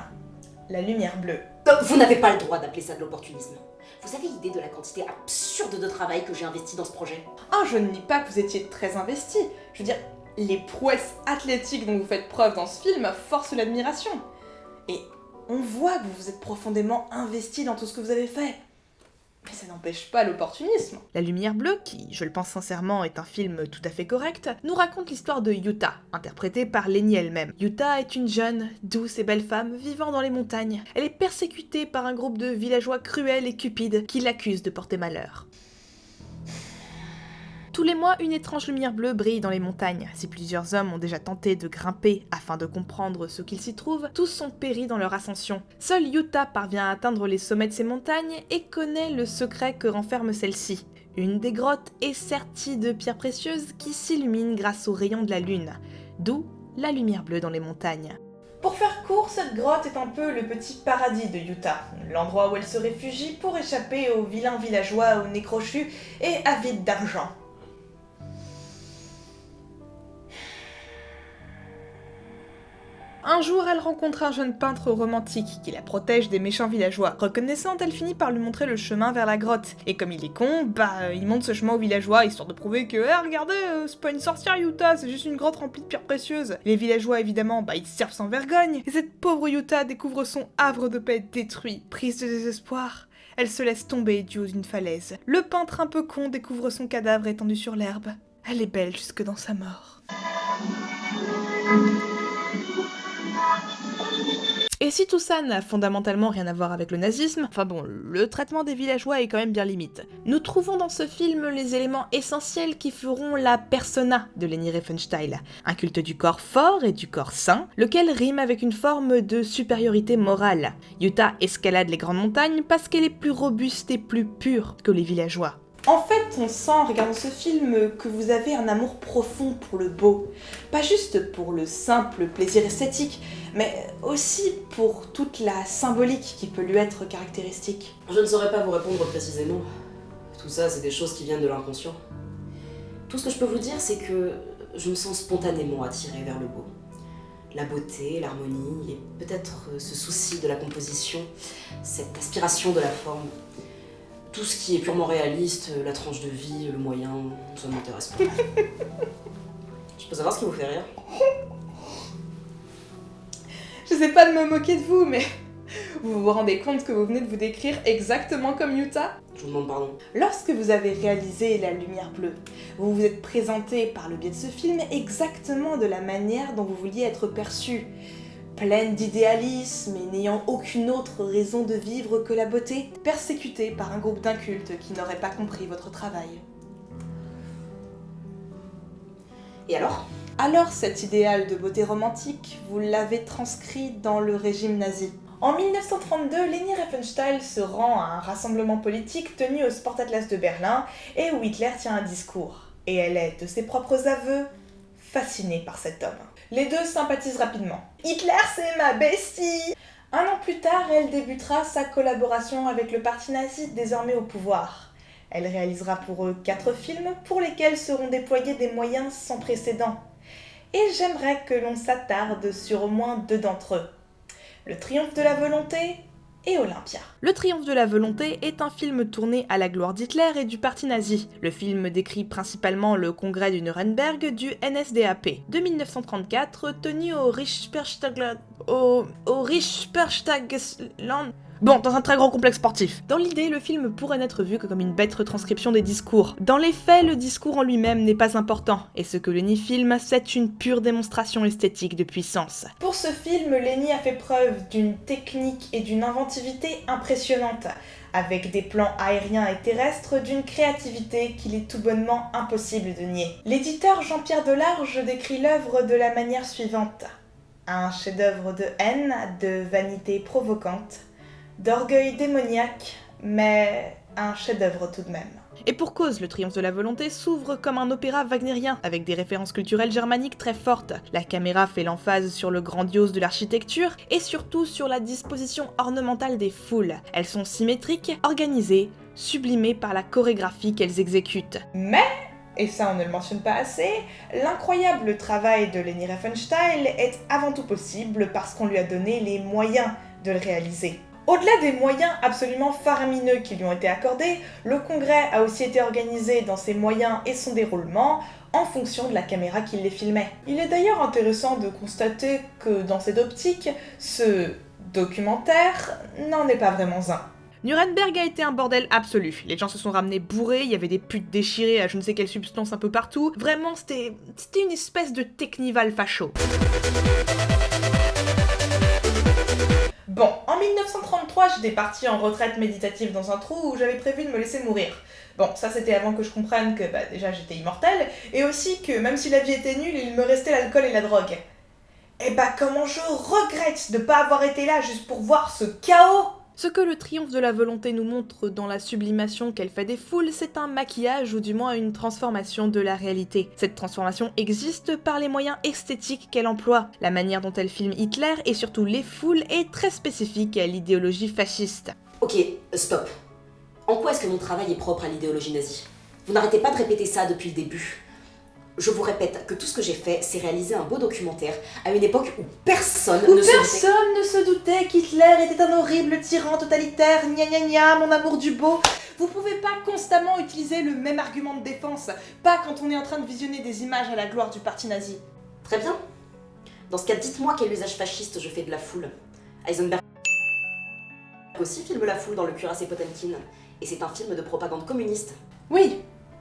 La Lumière Bleue. Vous n'avez pas le droit d'appeler ça de l'opportunisme. Vous avez idée de la quantité absurde de travail que j'ai investi dans ce projet? Ah, je ne nie pas que vous étiez très investi. Je veux dire, les prouesses athlétiques dont vous faites preuve dans ce film forcent l'admiration. Et on voit que vous vous êtes profondément investi dans tout ce que vous avez fait. Mais ça n'empêche pas l'opportunisme. La Lumière Bleue, qui, je le pense sincèrement, est un film tout à fait correct, nous raconte l'histoire de Yuta, interprétée par Lenny elle-même. Yuta est une jeune, douce et belle femme vivant dans les montagnes. Elle est persécutée par un groupe de villageois cruels et cupides qui l'accusent de porter malheur. Tous les mois, une étrange lumière bleue brille dans les montagnes. Si plusieurs hommes ont déjà tenté de grimper afin de comprendre ce qu'il s'y trouve, tous ont péri dans leur ascension. Seul Yuta parvient à atteindre les sommets de ces montagnes et connaît le secret que renferme celle-ci. Une des grottes est sertie de pierres précieuses qui s'illuminent grâce aux rayons de la lune, d'où la lumière bleue dans les montagnes. Pour faire court, cette grotte est un peu le petit paradis de Yuta, l'endroit où elle se réfugie pour échapper aux vilains villageois au nez crochu et avides d'argent. Un jour, elle rencontre un jeune peintre romantique qui la protège des méchants villageois. Reconnaissante, elle finit par lui montrer le chemin vers la grotte. Et comme il est con, il montre ce chemin aux villageois, histoire de prouver que « regardez, c'est pas une sorcière Yuta, c'est juste une grotte remplie de pierres précieuses ». Les villageois, évidemment, ils se servent sans vergogne. Et cette pauvre Yuta découvre son havre de paix détruit. Prise de désespoir, elle se laisse tomber du haut d'une falaise. Le peintre un peu con découvre son cadavre étendu sur l'herbe. Elle est belle jusque dans sa mort. Et si tout ça n'a fondamentalement rien à voir avec le nazisme, enfin bon, le traitement des villageois est quand même bien limite. Nous trouvons dans ce film les éléments essentiels qui feront la persona de Leni Riefenstahl. Un culte du corps fort et du corps sain, lequel rime avec une forme de supériorité morale. Yuta escalade les grandes montagnes parce qu'elle est plus robuste et plus pure que les villageois. En fait, on sent en regardant ce film que vous avez un amour profond pour le beau. Pas juste pour le simple plaisir esthétique, mais aussi pour toute la symbolique qui peut lui être caractéristique. Je ne saurais pas vous répondre précisément. Tout ça, c'est des choses qui viennent de l'inconscient. Tout ce que je peux vous dire, c'est que je me sens spontanément attirée vers le beau. La beauté, l'harmonie, et peut-être ce souci de la composition, cette aspiration de la forme. Tout ce qui est purement réaliste, la tranche de vie, le moyen, ça ne m'intéresse pas. Je peux savoir ce qui vous fait rire? Je sais pas de me moquer de vous, mais vous vous rendez compte que vous venez de vous décrire exactement comme Yuta? Je vous demande pardon. Lorsque vous avez réalisé La Lumière Bleue, vous vous êtes présenté par le biais de ce film exactement de la manière dont vous vouliez être perçu. Pleine d'idéalisme et n'ayant aucune autre raison de vivre que la beauté, persécutée par un groupe d'incultes qui n'aurait pas compris votre travail. Et alors? Alors cet idéal de beauté romantique, vous l'avez transcrit dans le régime nazi. En 1932, Leni Riefenstahl se rend à un rassemblement politique tenu au Sportatlas de Berlin et où Hitler tient un discours. Et elle est, de ses propres aveux, fascinée par cet homme. Les deux sympathisent rapidement. Hitler, c'est ma bestie! Un an plus tard, elle débutera sa collaboration avec le parti nazi désormais au pouvoir. Elle réalisera pour eux 4 films pour lesquels seront déployés des moyens sans précédent. Et j'aimerais que l'on s'attarde sur au moins 2 d'entre eux. Le Triomphe de la volonté et Olympia. Le Triomphe de la volonté est un film tourné à la gloire d'Hitler et du parti nazi. Le film décrit principalement le congrès du Nuremberg du NSDAP de 1934 tenu au Reichsperchtagland. Bon, dans un très grand complexe sportif. Dans l'idée, le film pourrait n'être vu que comme une bête retranscription des discours. Dans les faits, le discours en lui-même n'est pas important, et ce que Leni filme, c'est une pure démonstration esthétique de puissance. Pour ce film, Leni a fait preuve d'une technique et d'une inventivité impressionnantes, avec des plans aériens et terrestres d'une créativité qu'il est tout bonnement impossible de nier. L'éditeur Jean-Pierre Delarge décrit l'œuvre de la manière suivante. Un chef-d'œuvre de haine, de vanité provocante, d'orgueil démoniaque, mais un chef-d'œuvre tout de même. Et pour cause, le Triomphe de la volonté s'ouvre comme un opéra wagnérien, avec des références culturelles germaniques très fortes. La caméra fait l'emphase sur le grandiose de l'architecture, et surtout sur la disposition ornementale des foules. Elles sont symétriques, organisées, sublimées par la chorégraphie qu'elles exécutent. Mais, et ça on ne le mentionne pas assez, l'incroyable travail de Leni Riefenstahl est avant tout possible parce qu'on lui a donné les moyens de le réaliser. Au-delà des moyens absolument faramineux qui lui ont été accordés, le congrès a aussi été organisé dans ses moyens et son déroulement en fonction de la caméra qui les filmait. Il est d'ailleurs intéressant de constater que dans cette optique, ce documentaire n'en est pas vraiment un. Nuremberg a été un bordel absolu. Les gens se sont ramenés bourrés, il y avait des putes déchirées à je ne sais quelle substance un peu partout. Vraiment, c'était une espèce de technival facho. Bon, en 1933, j'étais partie en retraite méditative dans un trou où j'avais prévu de me laisser mourir. Bon, ça c'était avant que je comprenne que déjà j'étais immortelle, et aussi que même si la vie était nulle, il me restait l'alcool et la drogue. Et comment je regrette de pas avoir été là juste pour voir ce chaos! Ce que le triomphe de la volonté nous montre dans la sublimation qu'elle fait des foules, c'est un maquillage ou du moins une transformation de la réalité. Cette transformation existe par les moyens esthétiques qu'elle emploie. La manière dont elle filme Hitler et surtout les foules est très spécifique à l'idéologie fasciste. Ok, stop. En quoi est-ce que mon travail est propre à l'idéologie nazie? Vous n'arrêtez pas de répéter ça depuis le début. Je vous répète que tout ce que j'ai fait, c'est réaliser un beau documentaire à une époque où personne ne se doutait qu'Hitler était un horrible tyran totalitaire, gna gna gna, mon amour du beau. Vous pouvez pas constamment utiliser le même argument de défense, pas quand on est en train de visionner des images à la gloire du parti nazi. Très bien. Dans ce cas, dites-moi quel usage fasciste je fais de la foule. Heisenberg aussi filme la foule dans Le Cuirassé Potemkin, et c'est un film de propagande communiste. Oui,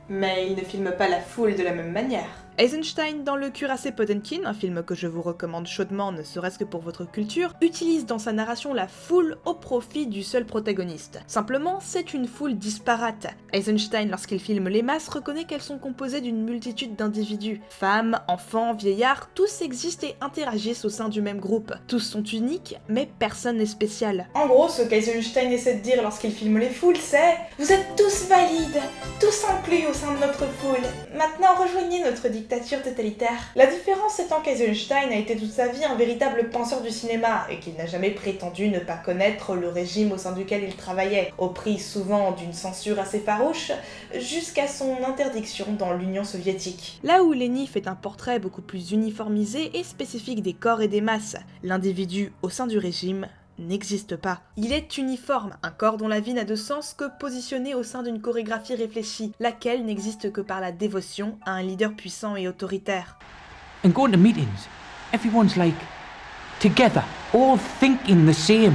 mais il ne filme pas la foule de la même manière. Eisenstein dans Le Cuirassé Potemkin, un film que je vous recommande chaudement ne serait-ce que pour votre culture, utilise dans sa narration la foule au profit du seul protagoniste. Simplement, c'est une foule disparate. Eisenstein, lorsqu'il filme les masses, reconnaît qu'elles sont composées d'une multitude d'individus. Femmes, enfants, vieillards, tous existent et interagissent au sein du même groupe. Tous sont uniques, mais personne n'est spécial. En gros, ce qu'Eisenstein essaie de dire lorsqu'il filme les foules, c'est « Vous êtes tous valides, tous inclus au sein de notre foule. Maintenant, rejoignez notre dictature totalitaire. » La différence étant qu'Eisenstein a été toute sa vie un véritable penseur du cinéma et qu'il n'a jamais prétendu ne pas connaître le régime au sein duquel il travaillait, au prix souvent d'une censure assez farouche, jusqu'à son interdiction dans l'Union soviétique. Là où Léni fait un portrait beaucoup plus uniformisé et spécifique des corps et des masses, l'individu au sein du régime n'existe pas. Il est uniforme, un corps dont la vie n'a de sens que positionné au sein d'une chorégraphie réfléchie, laquelle n'existe que par la dévotion à un leader puissant et autoritaire. And going to meetings, everyone's like together, all thinking the same.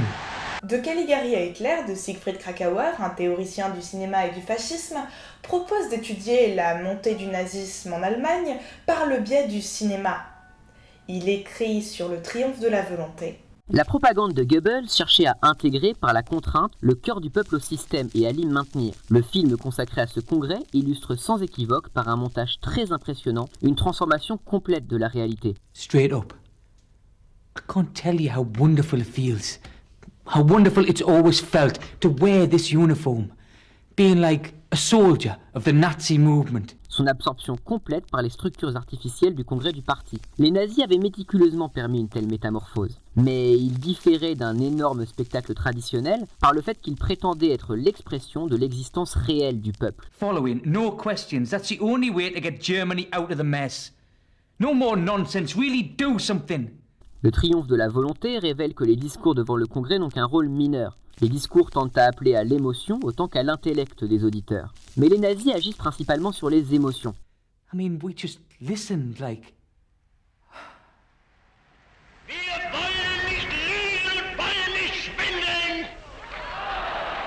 De Caligari à Hitler, de Siegfried Kracauer, un théoricien du cinéma et du fascisme, propose d'étudier la montée du nazisme en Allemagne par le biais du cinéma. Il écrit sur le triomphe de la volonté. La propagande de Goebbels cherchait à intégrer par la contrainte le cœur du peuple au système et à l'y maintenir. Le film consacré à ce congrès illustre sans équivoque par un montage très impressionnant une transformation complète de la réalité. Straight up, I can't tell you how wonderful it feels, how wonderful it's always felt to wear this uniform, being like a soldier of the Nazi movement. Son absorption complète par les structures artificielles du congrès du parti. Les nazis avaient méticuleusement permis une telle métamorphose. Mais ils différaient d'un énorme spectacle traditionnel par le fait qu'ils prétendaient être l'expression de l'existence réelle du peuple. Following, no questions, that's the only way to get Germany out of the mess. No more nonsense, really do something. Le triomphe de la volonté révèle que les discours devant le congrès n'ont qu'un rôle mineur. Les discours tentent à appeler à l'émotion autant qu'à l'intellect des auditeurs. Mais les nazis agissent principalement sur les émotions. I mean, we just listened like... Wir wollen nicht liegen und wollen nicht schwindeln.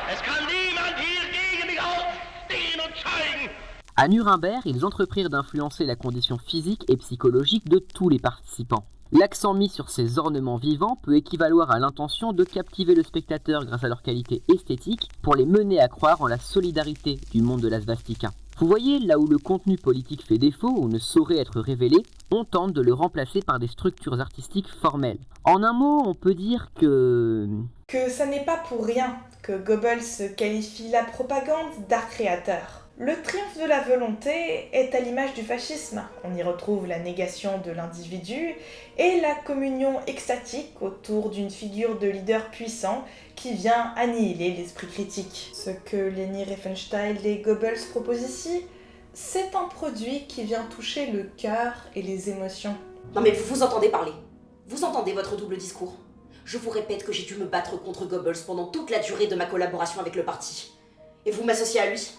Es kann niemand hier gegen mich aufstehen und zeugen. À Nuremberg, ils entreprirent d'influencer la condition physique et psychologique de tous les participants. L'accent mis sur ces ornements vivants peut équivaloir à l'intention de captiver le spectateur grâce à leur qualité esthétique pour les mener à croire en la solidarité du monde de la svastika. Vous voyez, là où le contenu politique fait défaut ou ne saurait être révélé, on tente de le remplacer par des structures artistiques formelles. En un mot, on peut dire que ça n'est pas pour rien que Goebbels qualifie la propagande d'art créateur. Le triomphe de la volonté est à l'image du fascisme. On y retrouve la négation de l'individu et la communion extatique autour d'une figure de leader puissant qui vient annihiler l'esprit critique. Ce que Leni Riefenstahl et Goebbels proposent ici, c'est un produit qui vient toucher le cœur et les émotions. Non mais vous entendez parler. Vous entendez votre double discours. Je vous répète que j'ai dû me battre contre Goebbels pendant toute la durée de ma collaboration avec le parti. Et vous m'associez à lui?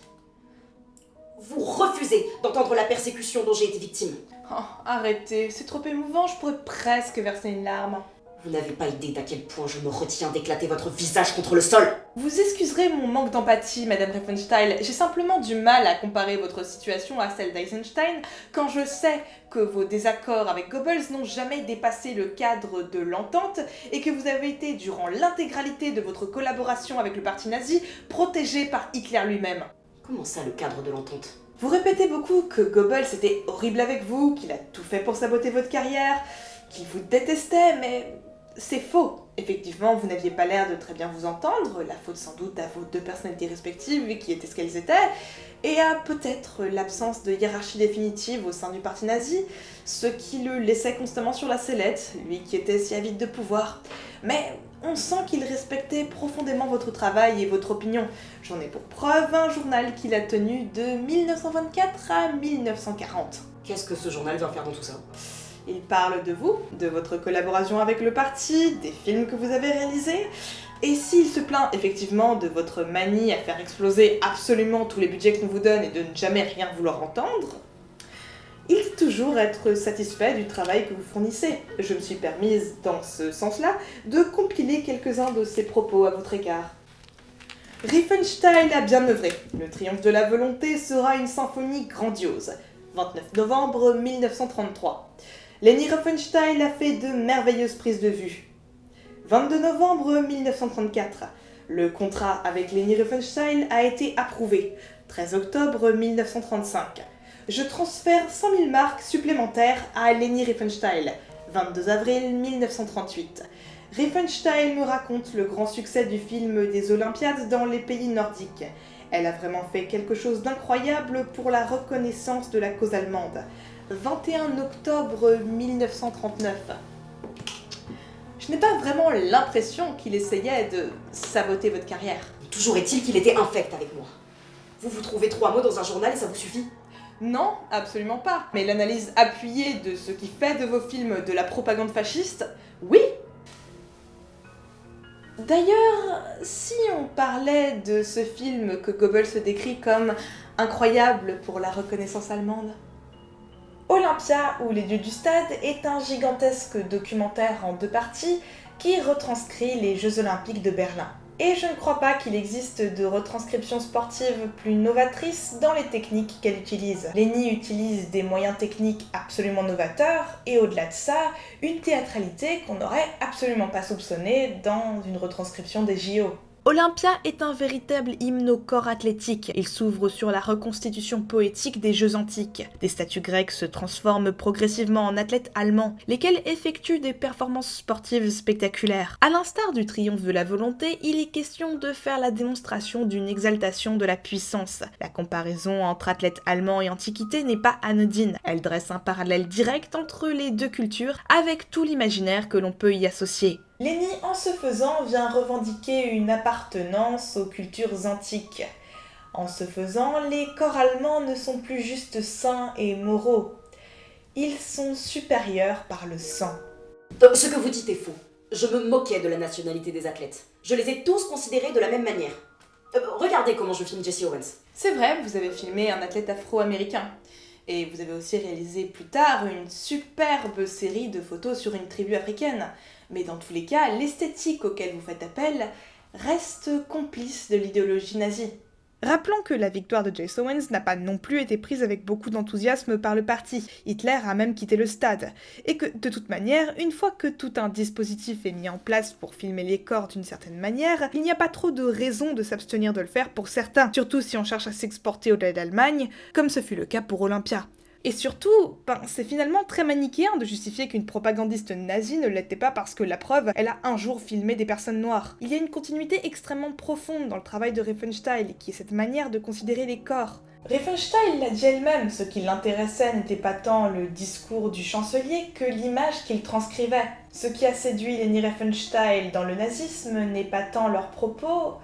Vous refusez d'entendre la persécution dont j'ai été victime. Oh, arrêtez, c'est trop émouvant, je pourrais presque verser une larme. Vous n'avez pas idée d'à quel point je me retiens d'éclater votre visage contre le sol. Vous excuserez mon manque d'empathie, Madame Riefenstahl. J'ai simplement du mal à comparer votre situation à celle d'Eisenstein quand je sais que vos désaccords avec Goebbels n'ont jamais dépassé le cadre de l'entente et que vous avez été, durant l'intégralité de votre collaboration avec le parti nazi, protégé par Hitler lui-même. Comment ça, le cadre de l'entente? Vous répétez beaucoup que Goebbels était horrible avec vous, qu'il a tout fait pour saboter votre carrière, qu'il vous détestait, mais c'est faux. Effectivement, vous n'aviez pas l'air de très bien vous entendre, la faute sans doute à vos deux personnalités respectives qui étaient ce qu'elles étaient, et à peut-être l'absence de hiérarchie définitive au sein du parti nazi, ce qui le laissait constamment sur la sellette, lui qui était si avide de pouvoir. Mais on sent qu'il respectait profondément votre travail et votre opinion. J'en ai pour preuve un journal qu'il a tenu de 1924 à 1940. Qu'est-ce que ce journal vient faire dans tout ça? Il parle de vous, de votre collaboration avec le parti, des films que vous avez réalisés, et s'il se plaint effectivement de votre manie à faire exploser absolument tous les budgets qu'on vous donne et de ne jamais rien vouloir entendre, il dit toujours être satisfait du travail que vous fournissez. Je me suis permise, dans ce sens-là, de compiler quelques-uns de ses propos à votre égard. Riefenstahl a bien œuvré. Le triomphe de la volonté sera une symphonie grandiose. 29 novembre 1933. Leni Riefenstahl a fait de merveilleuses prises de vue. 22 novembre 1934. Le contrat avec Leni Riefenstahl a été approuvé. 13 octobre 1935. Je transfère 100 000 marks supplémentaires à Leni Riefenstahl. 22 avril 1938. Riefenstahl me raconte le grand succès du film des Olympiades dans les pays nordiques. Elle a vraiment fait quelque chose d'incroyable pour la reconnaissance de la cause allemande. 21 octobre 1939. Je n'ai pas vraiment l'impression qu'il essayait de saboter votre carrière. Toujours est-il qu'il était infect avec moi. Vous trouvez 3 mots dans un journal et ça vous suffit? Non, absolument pas. Mais l'analyse appuyée de ce qui fait de vos films de la propagande fasciste, oui. D'ailleurs, si on parlait de ce film que Goebbels se décrit comme incroyable pour la reconnaissance allemande. Olympia ou les dieux du stade est un gigantesque documentaire en 2 parties qui retranscrit les Jeux Olympiques de Berlin. Et je ne crois pas qu'il existe de retranscription sportive plus novatrice dans les techniques qu'elle utilise. Leni utilise des moyens techniques absolument novateurs, et au-delà de ça, une théâtralité qu'on n'aurait absolument pas soupçonnée dans une retranscription des JO. Olympia est un véritable hymne au corps athlétique. Il s'ouvre sur la reconstitution poétique des Jeux antiques. Des statues grecques se transforment progressivement en athlètes allemands, lesquels effectuent des performances sportives spectaculaires. À l'instar du triomphe de la volonté, il est question de faire la démonstration d'une exaltation de la puissance. La comparaison entre athlètes allemands et antiquité n'est pas anodine. Elle dresse un parallèle direct entre les deux cultures, avec tout l'imaginaire que l'on peut y associer. Leni, en ce faisant, vient revendiquer une appartenance aux cultures antiques. En ce faisant, les corps allemands ne sont plus juste sains et moraux. Ils sont supérieurs par le sang. Ce que vous dites est faux. Je me moquais de la nationalité des athlètes. Je les ai tous considérés de la même manière. Regardez comment je filme Jesse Owens. C'est vrai, vous avez filmé un athlète afro-américain. Et vous avez aussi réalisé plus tard une superbe série de photos sur une tribu africaine. Mais dans tous les cas, l'esthétique auquel vous faites appel reste complice de l'idéologie nazie. Rappelons que la victoire de Jesse Owens n'a pas non plus été prise avec beaucoup d'enthousiasme par le parti. Hitler a même quitté le stade. Et que, de toute manière, une fois que tout un dispositif est mis en place pour filmer les corps d'une certaine manière, il n'y a pas trop de raison de s'abstenir de le faire pour certains, surtout si on cherche à s'exporter au-delà d'Allemagne, comme ce fut le cas pour Olympia. Et surtout, c'est finalement très manichéen de justifier qu'une propagandiste nazie ne l'était pas parce que la preuve, elle a un jour filmé des personnes noires. Il y a une continuité extrêmement profonde dans le travail de Riefenstahl, qui est cette manière de considérer les corps. Riefenstahl l'a dit elle-même, ce qui l'intéressait n'était pas tant le discours du chancelier que l'image qu'il transcrivait. Ce qui a séduit Leni Riefenstahl dans le nazisme n'est pas tant leurs propos,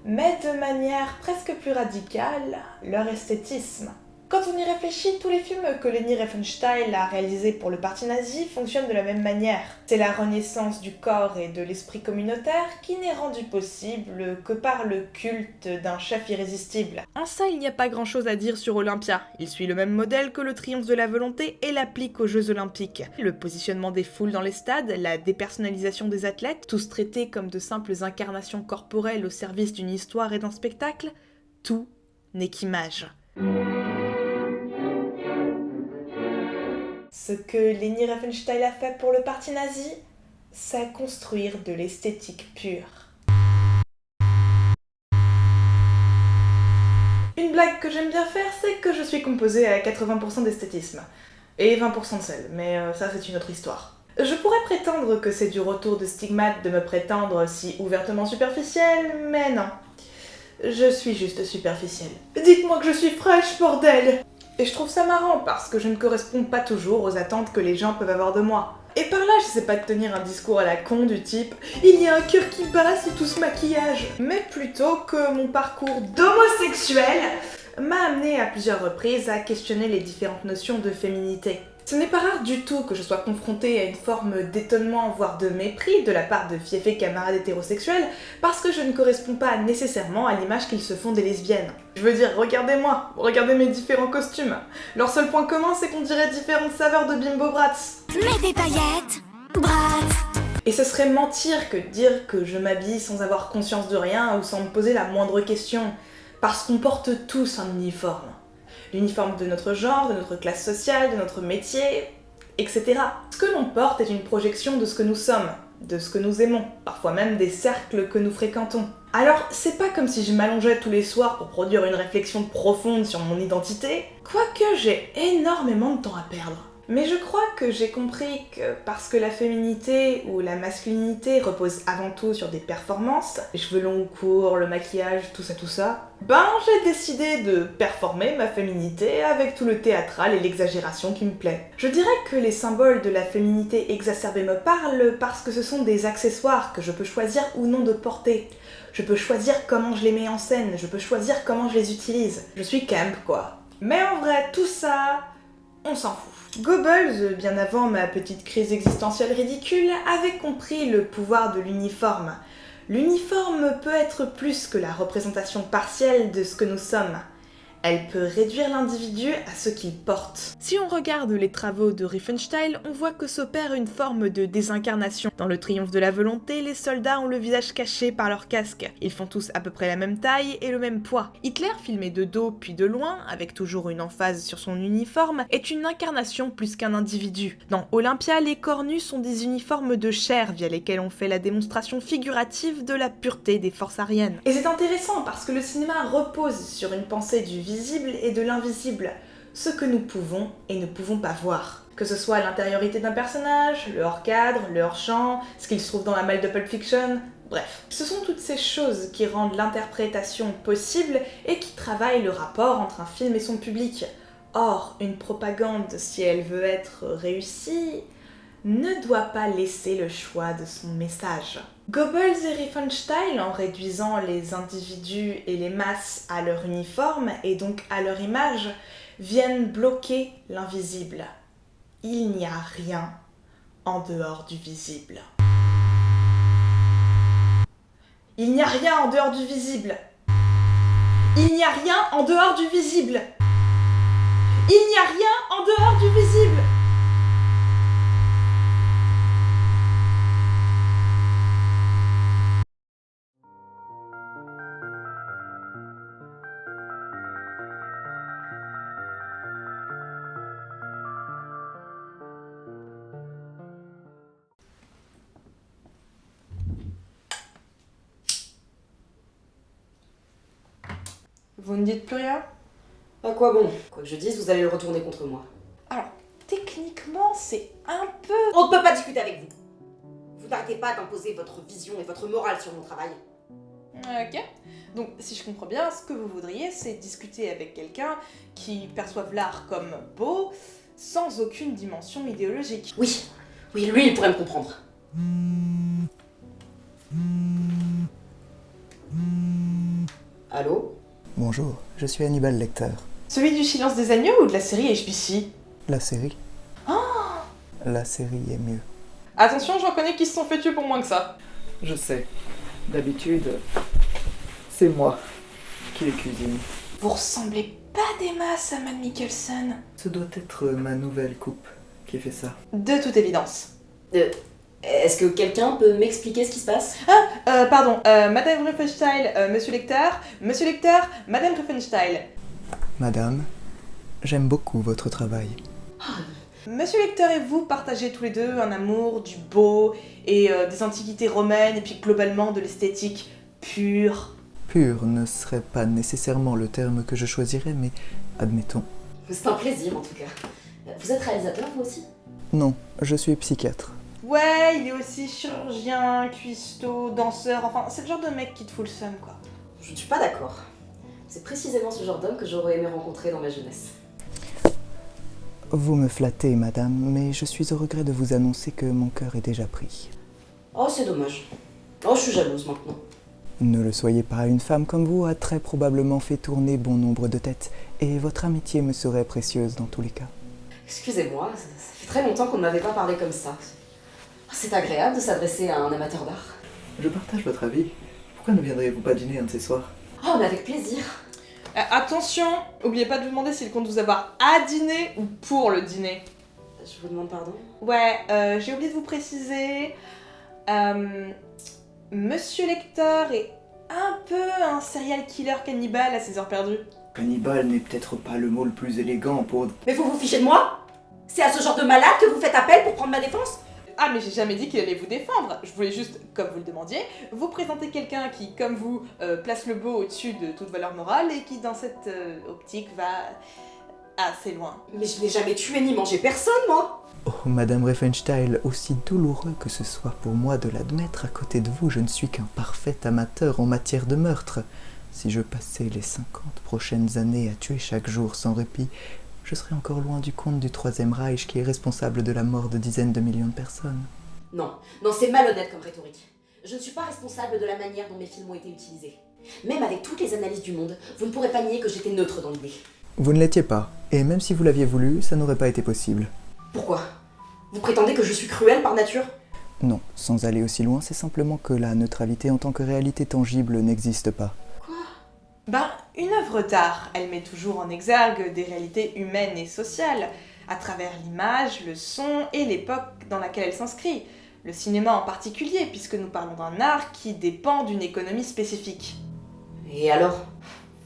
mais de manière presque plus radicale, leur esthétisme. Quand on y réfléchit, tous les films que Leni Riefenstahl a réalisés pour le parti nazi fonctionnent de la même manière. C'est la renaissance du corps et de l'esprit communautaire qui n'est rendue possible que par le culte d'un chef irrésistible. En ça, il n'y a pas grand chose à dire sur Olympia. Il suit le même modèle que le triomphe de la volonté et l'applique aux Jeux Olympiques. Le positionnement des foules dans les stades, la dépersonnalisation des athlètes, tous traités comme de simples incarnations corporelles au service d'une histoire et d'un spectacle, tout n'est qu'image. Ce que Leni Riefenstahl a fait pour le parti nazi, c'est construire de l'esthétique pure. Une blague que j'aime bien faire, c'est que je suis composée à 80% d'esthétisme. Et 20% de sel, mais ça c'est une autre histoire. Je pourrais prétendre que c'est du retour de stigmate de me prétendre si ouvertement superficielle, mais non. Je suis juste superficielle. Dites-moi que je suis fraîche, bordel! Et je trouve ça marrant parce que je ne corresponds pas toujours aux attentes que les gens peuvent avoir de moi. Et par là, je sais pas de tenir un discours à la con du type « Il y a un cœur qui bat sous tout ce maquillage », mais plutôt que mon parcours d'homosexuel m'a amené à plusieurs reprises à questionner les différentes notions de féminité. Ce n'est pas rare du tout que je sois confrontée à une forme d'étonnement, voire de mépris de la part de fiefés camarades hétérosexuels parce que je ne corresponds pas nécessairement à l'image qu'ils se font des lesbiennes. Je veux dire, regardez-moi, regardez mes différents costumes. Leur seul point commun, c'est qu'on dirait différentes saveurs de Bimbo Bratz. Mets des paillettes, Bratz. Et ce serait mentir que de dire que je m'habille sans avoir conscience de rien ou sans me poser la moindre question, parce qu'on porte tous un uniforme. L'uniforme de notre genre, de notre classe sociale, de notre métier, etc. Ce que l'on porte est une projection de ce que nous sommes, de ce que nous aimons, parfois même des cercles que nous fréquentons. Alors, c'est pas comme si je m'allongeais tous les soirs pour produire une réflexion profonde sur mon identité, quoique j'ai énormément de temps à perdre. Mais je crois que j'ai compris que parce que la féminité ou la masculinité repose avant tout sur des performances, les cheveux longs ou courts, le maquillage, tout ça, ben j'ai décidé de performer ma féminité avec tout le théâtral et l'exagération qui me plaît. Je dirais que les symboles de la féminité exacerbée me parlent parce que ce sont des accessoires que je peux choisir ou non de porter. Je peux choisir comment je les mets en scène, je peux choisir comment je les utilise. Je suis camp quoi. Mais en vrai, tout ça, on s'en fout. Goebbels, bien avant ma petite crise existentielle ridicule, avait compris le pouvoir de l'uniforme. L'uniforme peut être plus que la représentation partielle de ce que nous sommes. Elle peut réduire l'individu à ce qu'il porte. Si on regarde les travaux de Riefenstahl, on voit que s'opère une forme de désincarnation. Dans le triomphe de la volonté, les soldats ont le visage caché par leur casque. Ils font tous à peu près la même taille et le même poids. Hitler, filmé de dos puis de loin, avec toujours une emphase sur son uniforme, est une incarnation plus qu'un individu. Dans Olympia, les corps nus sont des uniformes de chair via lesquels on fait la démonstration figurative de la pureté des forces aryennes. Et c'est intéressant parce que le cinéma repose sur une pensée du visible et de l'invisible, ce que nous pouvons et ne pouvons pas voir. Que ce soit l'intériorité d'un personnage, le hors-cadre, le hors-champ, ce qu'il se trouve dans la malle de Pulp Fiction, bref. Ce sont toutes ces choses qui rendent l'interprétation possible et qui travaillent le rapport entre un film et son public. Or, une propagande, si elle veut être réussie, ne doit pas laisser le choix de son message. Goebbels et Riefenstahl, en réduisant les individus et les masses à leur uniforme et donc à leur image, viennent bloquer l'invisible. Il n'y a rien en dehors du visible. Il n'y a rien en dehors du visible. Il n'y a rien en dehors du visible. Il n'y a rien en dehors du visible. Vous ne dites plus rien? À quoi bon? Quoi que je dise, vous allez le retourner contre moi. Alors, techniquement, c'est un peu... On ne peut pas discuter avec vous. Vous n'arrêtez pas d'imposer votre vision et votre morale sur mon travail. Ok. Donc, si je comprends bien, ce que vous voudriez, c'est discuter avec quelqu'un qui perçoive l'art comme beau, sans aucune dimension idéologique. Oui, lui, il pourrait me comprendre. Allô? Bonjour, je suis Hannibal Lecter. Celui du Silence des agneaux ou de la série HBC? La série. Oh! La série est mieux. Attention, j'en connais qui se sont fait tuer pour moins que ça. Je sais. D'habitude, c'est moi qui les cuisine. Vous ressemblez pas des masses à Matt Mikkelsen. Ce doit être ma nouvelle coupe qui fait ça. De toute évidence. Est-ce que quelqu'un peut m'expliquer ce qui se passe? Pardon, Madame Riefenstahl, Monsieur Lecter, Madame Riefenstahl. Madame, j'aime beaucoup votre travail. Monsieur Lecter et vous partagez tous les deux un amour du beau et des antiquités romaines et puis globalement de l'esthétique pure. Pur ne serait pas nécessairement le terme que je choisirais, mais admettons. C'est un plaisir en tout cas. Vous êtes réalisateur vous aussi? Non, je suis psychiatre. Ouais, il est aussi chirurgien, cuistot, danseur, enfin c'est le genre de mec qui te fout le seum quoi. Je ne suis pas d'accord. C'est précisément ce genre d'homme que j'aurais aimé rencontrer dans ma jeunesse. Vous me flattez, madame, mais je suis au regret de vous annoncer que mon cœur est déjà pris. Oh, c'est dommage. Oh, je suis jalouse maintenant. Ne le soyez pas, une femme comme vous a très probablement fait tourner bon nombre de têtes, et votre amitié me serait précieuse dans tous les cas. Excusez-moi, ça fait très longtemps qu'on ne m'avait pas parlé comme ça. C'est agréable de s'adresser à un amateur d'art. Je partage votre avis. Pourquoi ne viendriez-vous pas dîner un de ces soirs? Oh, mais avec plaisir. Attention, oubliez pas de vous demander s'il compte vous avoir à dîner ou pour le dîner. Je vous demande pardon? Ouais, j'ai oublié de vous préciser. Monsieur Lecter est un peu un serial killer cannibale à ses heures perdues. Cannibale n'est peut-être pas le mot le plus élégant pour... Mais vous vous fichez de moi? C'est à ce genre de malade que vous faites appel pour prendre ma défense? Ah mais j'ai jamais dit qu'il allait vous défendre, je voulais juste, comme vous le demandiez, vous présenter quelqu'un qui, comme vous, place le beau au-dessus de toute valeur morale et qui, dans cette optique, va assez loin. Mais je n'ai jamais tué ni mangé personne, moi! Oh, Madame Riefenstahl, aussi douloureux que ce soit pour moi de l'admettre, à côté de vous, je ne suis qu'un parfait amateur en matière de meurtre. Si je passais les 50 prochaines années à tuer chaque jour sans répit, je serais encore loin du compte du Troisième Reich qui est responsable de la mort de dizaines de millions de personnes. Non, c'est malhonnête comme rhétorique. Je ne suis pas responsable de la manière dont mes films ont été utilisés. Même avec toutes les analyses du monde, vous ne pourrez pas nier que j'étais neutre dans l'idée. Vous ne l'étiez pas, et même si vous l'aviez voulu, ça n'aurait pas été possible. Pourquoi? Vous prétendez que je suis cruelle par nature? Non, sans aller aussi loin, c'est simplement que la neutralité en tant que réalité tangible n'existe pas. Une œuvre d'art, elle met toujours en exergue des réalités humaines et sociales, à travers l'image, le son et l'époque dans laquelle elle s'inscrit. Le cinéma en particulier, puisque nous parlons d'un art qui dépend d'une économie spécifique. Et alors?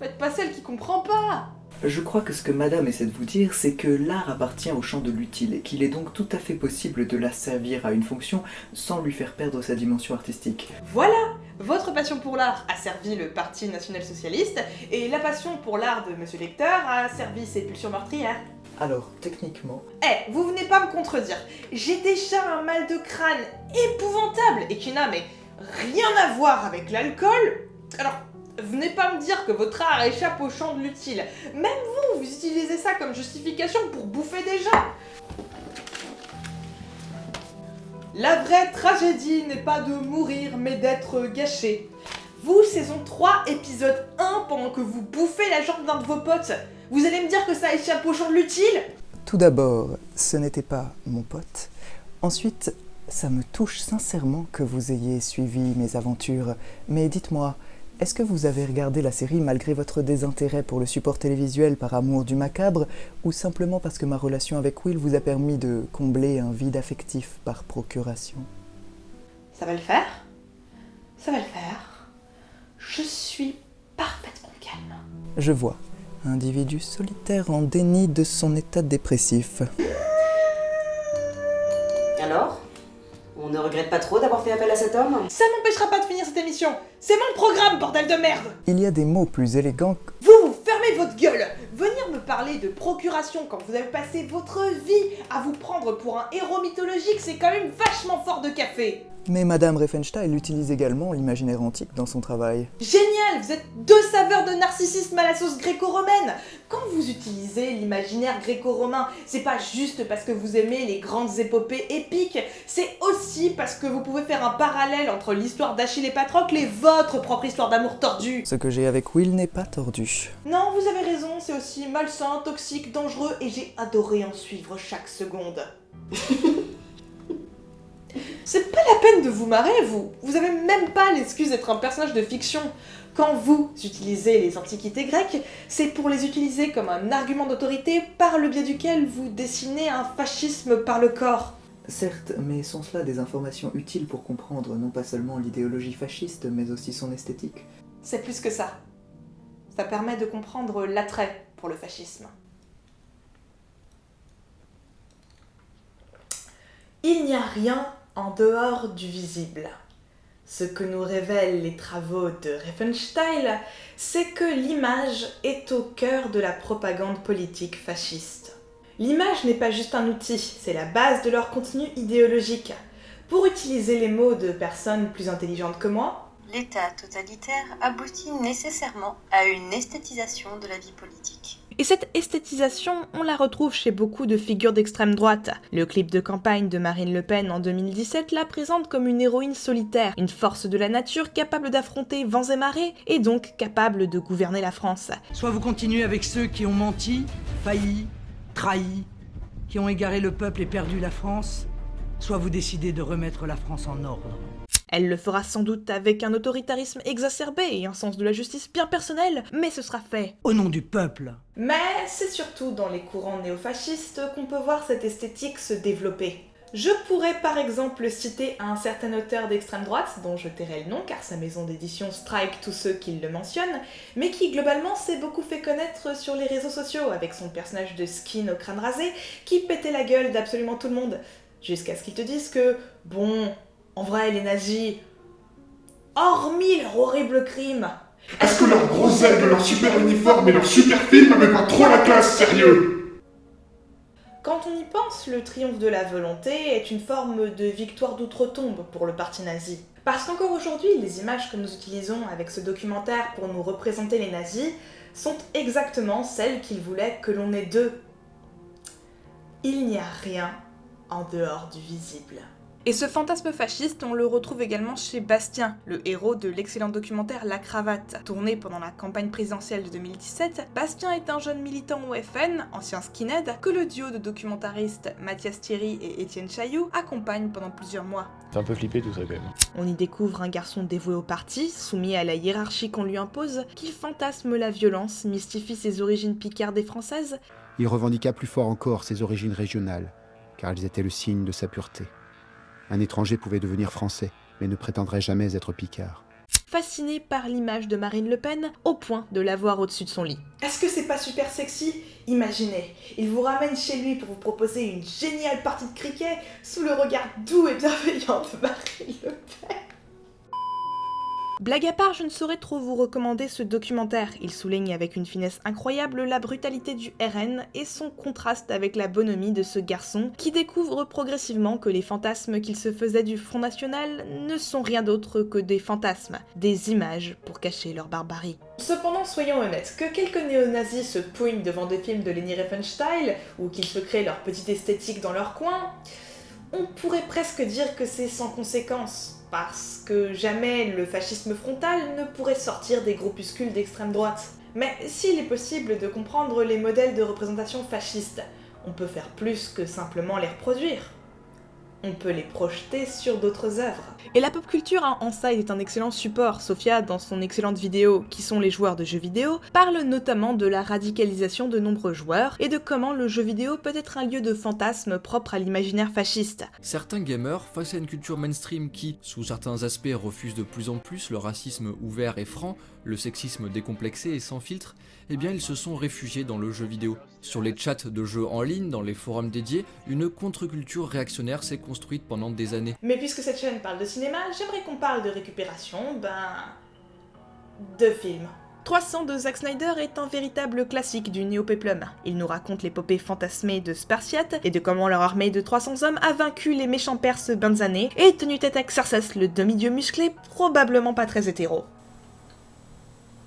Faites pas celle qui comprend pas! Je crois que ce que madame essaie de vous dire, c'est que l'art appartient au champ de l'utile et qu'il est donc tout à fait possible de l'asservir à une fonction sans lui faire perdre sa dimension artistique. Voilà! Votre passion pour l'art a servi le Parti national-socialiste et la passion pour l'art de Monsieur Lecter a servi ses pulsions meurtrières. Alors, techniquement... vous venez pas me contredire. J'ai déjà un mal de crâne épouvantable et qui n'a mais rien à voir avec l'alcool. Alors, venez pas me dire que votre art échappe au champ de l'utile. Même vous utilisez ça comme justification pour bouffer des gens. La vraie tragédie n'est pas de mourir, mais d'être gâché. Vous, saison 3, épisode 1, pendant que vous bouffez la jambe d'un de vos potes, vous allez me dire que ça échappe au champ de l'utile? Tout d'abord, ce n'était pas mon pote. Ensuite, ça me touche sincèrement que vous ayez suivi mes aventures. Mais dites-moi, est-ce que vous avez regardé la série malgré votre désintérêt pour le support télévisuel par amour du macabre, ou simplement parce que ma relation avec Will vous a permis de combler un vide affectif par procuration? Ça va le faire? Ça va le faire. Je suis parfaitement calme. Je vois. Individu solitaire en déni de son état dépressif. Alors? On ne regrette pas trop d'avoir fait appel à cet homme? Ça m'empêchera pas de finir cette émission. C'est mon programme, bordel de merde. Il y a des mots plus élégants que... Vous fermez votre gueule. Venir me parler de procuration quand vous avez passé votre vie à vous prendre pour un héros mythologique, c'est quand même vachement fort de café. Mais Madame Riefenstahl utilise également l'imaginaire antique dans son travail. Génial, vous êtes deux saveurs de narcissisme à la sauce gréco-romaine. Quand vous utilisez l'imaginaire gréco-romain, c'est pas juste parce que vous aimez les grandes épopées épiques, c'est aussi parce que vous pouvez faire un parallèle entre l'histoire d'Achille et Patrocle et votre propre histoire d'amour tordue. Ce que j'ai avec Will n'est pas tordu. Non, vous avez raison, c'est aussi malsain, toxique, dangereux, et j'ai adoré en suivre chaque seconde. C'est pas la peine de vous marrer, vous avez même pas l'excuse d'être un personnage de fiction. Quand vous utilisez les antiquités grecques, c'est pour les utiliser comme un argument d'autorité par le biais duquel vous dessinez un fascisme par le corps. Certes, mais sont cela des informations utiles pour comprendre non pas seulement l'idéologie fasciste, mais aussi son esthétique? C'est plus que ça. Ça permet de comprendre l'attrait pour le fascisme. Il n'y a rien en dehors du visible. Ce que nous révèlent les travaux de Riefenstahl, c'est que l'image est au cœur de la propagande politique fasciste. L'image n'est pas juste un outil, c'est la base de leur contenu idéologique. Pour utiliser les mots de personnes plus intelligentes que moi, l'état totalitaire aboutit nécessairement à une esthétisation de la vie politique. Et cette esthétisation, on la retrouve chez beaucoup de figures d'extrême droite. Le clip de campagne de Marine Le Pen en 2017 la présente comme une héroïne solitaire, une force de la nature capable d'affronter vents et marées, et donc capable de gouverner la France. Soit vous continuez avec ceux qui ont menti, failli, trahi, qui ont égaré le peuple et perdu la France, soit vous décidez de remettre la France en ordre. Elle le fera sans doute avec un autoritarisme exacerbé et un sens de la justice bien personnel, mais ce sera fait. Au nom du peuple. Mais c'est surtout dans les courants néofascistes qu'on peut voir cette esthétique se développer. Je pourrais par exemple citer un certain auteur d'extrême droite, dont je tairai le nom car sa maison d'édition strike tous ceux qui le mentionnent, mais qui globalement s'est beaucoup fait connaître sur les réseaux sociaux avec son personnage de Skin au crâne rasé qui pétait la gueule d'absolument tout le monde. Jusqu'à ce qu'ils te disent que, bon, en vrai les nazis, hormis leur horrible crime, est-ce que leur gros aigle, leur super uniforme et leur super film n'avaient pas trop la classe, sérieux? Quand on y pense, le triomphe de la volonté est une forme de victoire d'outre-tombe pour le parti nazi. Parce qu'encore aujourd'hui, les images que nous utilisons avec ce documentaire pour nous représenter les nazis sont exactement celles qu'ils voulaient que l'on ait d'eux. Il n'y a rien en dehors du visible. Et ce fantasme fasciste, on le retrouve également chez Bastien, le héros de l'excellent documentaire La Cravate. Tourné pendant la campagne présidentielle de 2017, Bastien est un jeune militant au FN, ancien skinhead, que le duo de documentaristes Mathias Thierry et Étienne Chailloux accompagne pendant plusieurs mois. C'est un peu flippé tout ça quand même. On y découvre un garçon dévoué au parti, soumis à la hiérarchie qu'on lui impose, qui fantasme la violence, mystifie ses origines picardes et françaises. Il revendiqua plus fort encore ses origines régionales, car elles étaient le signe de sa pureté. Un étranger pouvait devenir français, mais ne prétendrait jamais être picard. Fasciné par l'image de Marine Le Pen, au point de la voir au-dessus de son lit. Est-ce que c'est pas super sexy? Imaginez, il vous ramène chez lui pour vous proposer une géniale partie de cricket sous le regard doux et bienveillant de Marine Le Pen. Blague à part, je ne saurais trop vous recommander ce documentaire. Il souligne avec une finesse incroyable la brutalité du RN et son contraste avec la bonhomie de ce garçon qui découvre progressivement que les fantasmes qu'il se faisait du Front National ne sont rien d'autre que des fantasmes, des images pour cacher leur barbarie. Cependant, soyons honnêtes, que quelques néo-nazis se pouignent devant des films de Leni Riefenstahl ou qu'ils se créent leur petite esthétique dans leur coin, on pourrait presque dire que c'est sans conséquence. Parce que jamais le fascisme frontal ne pourrait sortir des groupuscules d'extrême droite. Mais s'il est possible de comprendre les modèles de représentation fascistes, on peut faire plus que simplement les reproduire. On peut les projeter sur d'autres œuvres. Et la pop culture en ça est un excellent support. Sophia, dans son excellente vidéo « Qui sont les joueurs de jeux vidéo ?», parle notamment de la radicalisation de nombreux joueurs et de comment le jeu vidéo peut être un lieu de fantasme propre à l'imaginaire fasciste. Certains gamers, face à une culture mainstream qui, sous certains aspects, refuse de plus en plus le racisme ouvert et franc, le sexisme décomplexé et sans filtre, eh bien ils se sont réfugiés dans le jeu vidéo. Sur les chats de jeux en ligne, dans les forums dédiés, une contre-culture réactionnaire s'est construite pendant des années. Mais puisque cette chaîne parle de cinéma, j'aimerais qu'on parle de récupération, de films. 300 de Zack Snyder est un véritable classique du néo-péplum. Il nous raconte l'épopée fantasmée de Spartiate et de comment leur armée de 300 hommes a vaincu les méchants Perses Banzanés et tenu tête à Xerxès, le demi-dieu musclé, probablement pas très hétéro.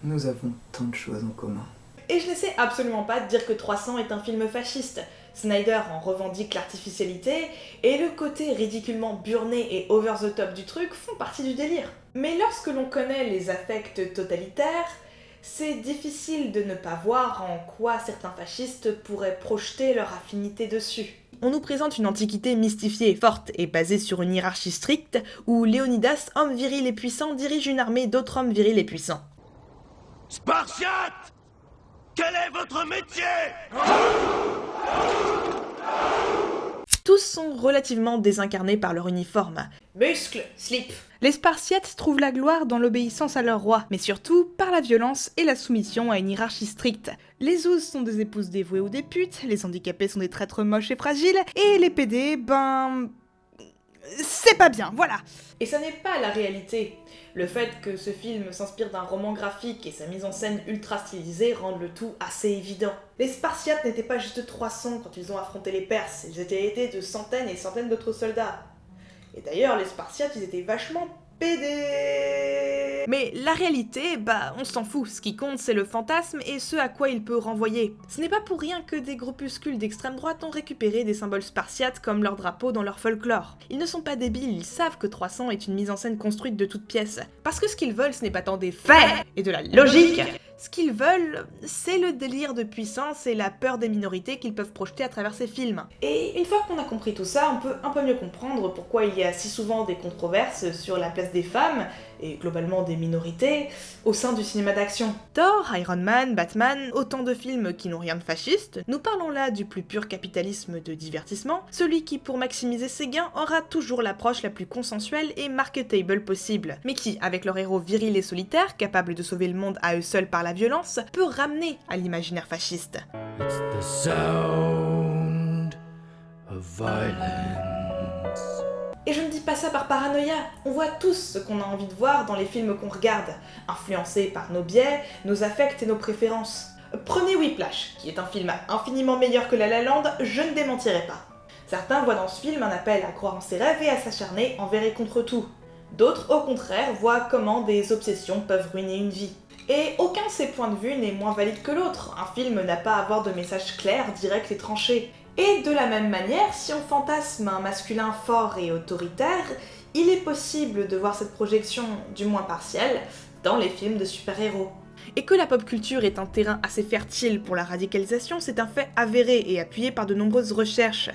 Nous avons tant de choses en commun. Et je n'essaie absolument pas de dire que 300 est un film fasciste. Snyder en revendique l'artificialité, et le côté ridiculement burné et over the top du truc font partie du délire. Mais lorsque l'on connaît les affects totalitaires, c'est difficile de ne pas voir en quoi certains fascistes pourraient projeter leur affinité dessus. On nous présente une antiquité mystifiée, forte et basée sur une hiérarchie stricte, où Léonidas, homme viril et puissant, dirige une armée d'autres hommes virils et puissants. Spartiate! Quel est votre métier? Tous sont relativement désincarnés par leur uniforme. Muscles, slip. Les Spartiates trouvent la gloire dans l'obéissance à leur roi, mais surtout par la violence et la soumission à une hiérarchie stricte. Les Zouzes sont des épouses dévouées ou des putes, les handicapés sont des traîtres moches et fragiles, et les PD, c'est pas bien, voilà. Et ça n'est pas la réalité. Le fait que ce film s'inspire d'un roman graphique et sa mise en scène ultra stylisée rendent le tout assez évident. Les Spartiates n'étaient pas juste 300 quand ils ont affronté les Perses, ils étaient aidés de centaines et centaines d'autres soldats. Et d'ailleurs, les Spartiates, ils étaient vachement pédés. Mais la réalité, on s'en fout. Ce qui compte, c'est le fantasme et ce à quoi il peut renvoyer. Ce n'est pas pour rien que des groupuscules d'extrême droite ont récupéré des symboles spartiates comme leur drapeau dans leur folklore. Ils ne sont pas débiles, ils savent que 300 est une mise en scène construite de toutes pièces. Parce que ce qu'ils veulent, ce n'est pas tant des faits et de la logique. Ce qu'ils veulent, c'est le délire de puissance et la peur des minorités qu'ils peuvent projeter à travers ces films. Et une fois qu'on a compris tout ça, on peut un peu mieux comprendre pourquoi il y a si souvent des controverses sur la place des femmes, et globalement des minorités, au sein du cinéma d'action. Thor, Iron Man, Batman, autant de films qui n'ont rien de fasciste, nous parlons là du plus pur capitalisme de divertissement, celui qui, pour maximiser ses gains, aura toujours l'approche la plus consensuelle et marketable possible, mais qui, avec leur héros viril et solitaire, capable de sauver le monde à eux seuls par la violence, peut ramener à l'imaginaire fasciste. It's the sound of violence. Et je ne dis pas ça par paranoïa, on voit tous ce qu'on a envie de voir dans les films qu'on regarde, influencés par nos biais, nos affects et nos préférences. Prenez Whiplash, qui est un film infiniment meilleur que La La Land, je ne démentirai pas. Certains voient dans ce film un appel à croire en ses rêves et à s'acharner envers et contre tout. D'autres, au contraire, voient comment des obsessions peuvent ruiner une vie. Et aucun de ces points de vue n'est moins valide que l'autre, un film n'a pas à avoir de message clair, direct et tranché. Et de la même manière, si on fantasme un masculin fort et autoritaire, il est possible de voir cette projection, du moins partielle, dans les films de super-héros. Et que la pop culture est un terrain assez fertile pour la radicalisation, c'est un fait avéré et appuyé par de nombreuses recherches.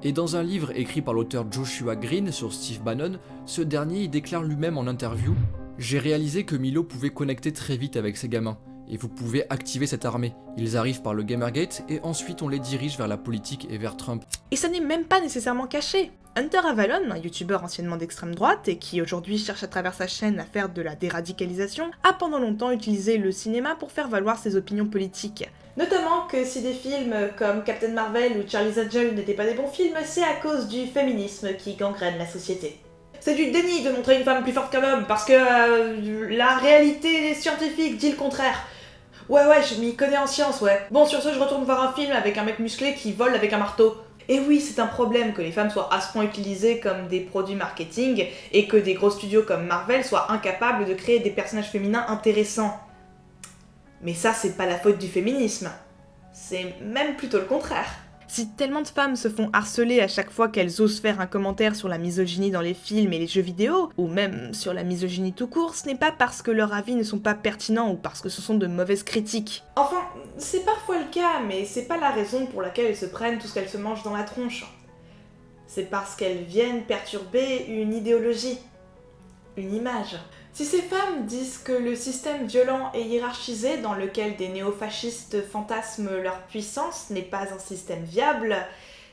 Et dans un livre écrit par l'auteur Joshua Green sur Steve Bannon, ce dernier y déclare lui-même en interview « J'ai réalisé que Milo pouvait connecter très vite avec ses gamins. Et vous pouvez activer cette armée. Ils arrivent par le Gamergate et ensuite on les dirige vers la politique et vers Trump. » Et ça n'est même pas nécessairement caché. Hunter Avalon, un youtubeur anciennement d'extrême droite et qui aujourd'hui cherche à travers sa chaîne à faire de la déradicalisation, a pendant longtemps utilisé le cinéma pour faire valoir ses opinions politiques. Notamment que si des films comme Captain Marvel ou Charlie's Angels n'étaient pas des bons films, c'est à cause du féminisme qui gangrène la société. C'est du déni de montrer une femme plus forte qu'un homme, parce que la réalité scientifique dit le contraire. Ouais, je m'y connais en science, ouais. Bon, sur ce, je retourne voir un film avec un mec musclé qui vole avec un marteau. Et oui, c'est un problème que les femmes soient à ce point utilisées comme des produits marketing, et que des gros studios comme Marvel soient incapables de créer des personnages féminins intéressants. Mais ça, c'est pas la faute du féminisme. C'est même plutôt le contraire. Si tellement de femmes se font harceler à chaque fois qu'elles osent faire un commentaire sur la misogynie dans les films et les jeux vidéo, ou même sur la misogynie tout court, ce n'est pas parce que leurs avis ne sont pas pertinents ou parce que ce sont de mauvaises critiques. Enfin, c'est parfois le cas, mais c'est pas la raison pour laquelle elles se prennent tout ce qu'elles se mangent dans la tronche. C'est parce qu'elles viennent perturber une idéologie, une image. Si ces femmes disent que le système violent et hiérarchisé dans lequel des néofascistes fantasment leur puissance n'est pas un système viable,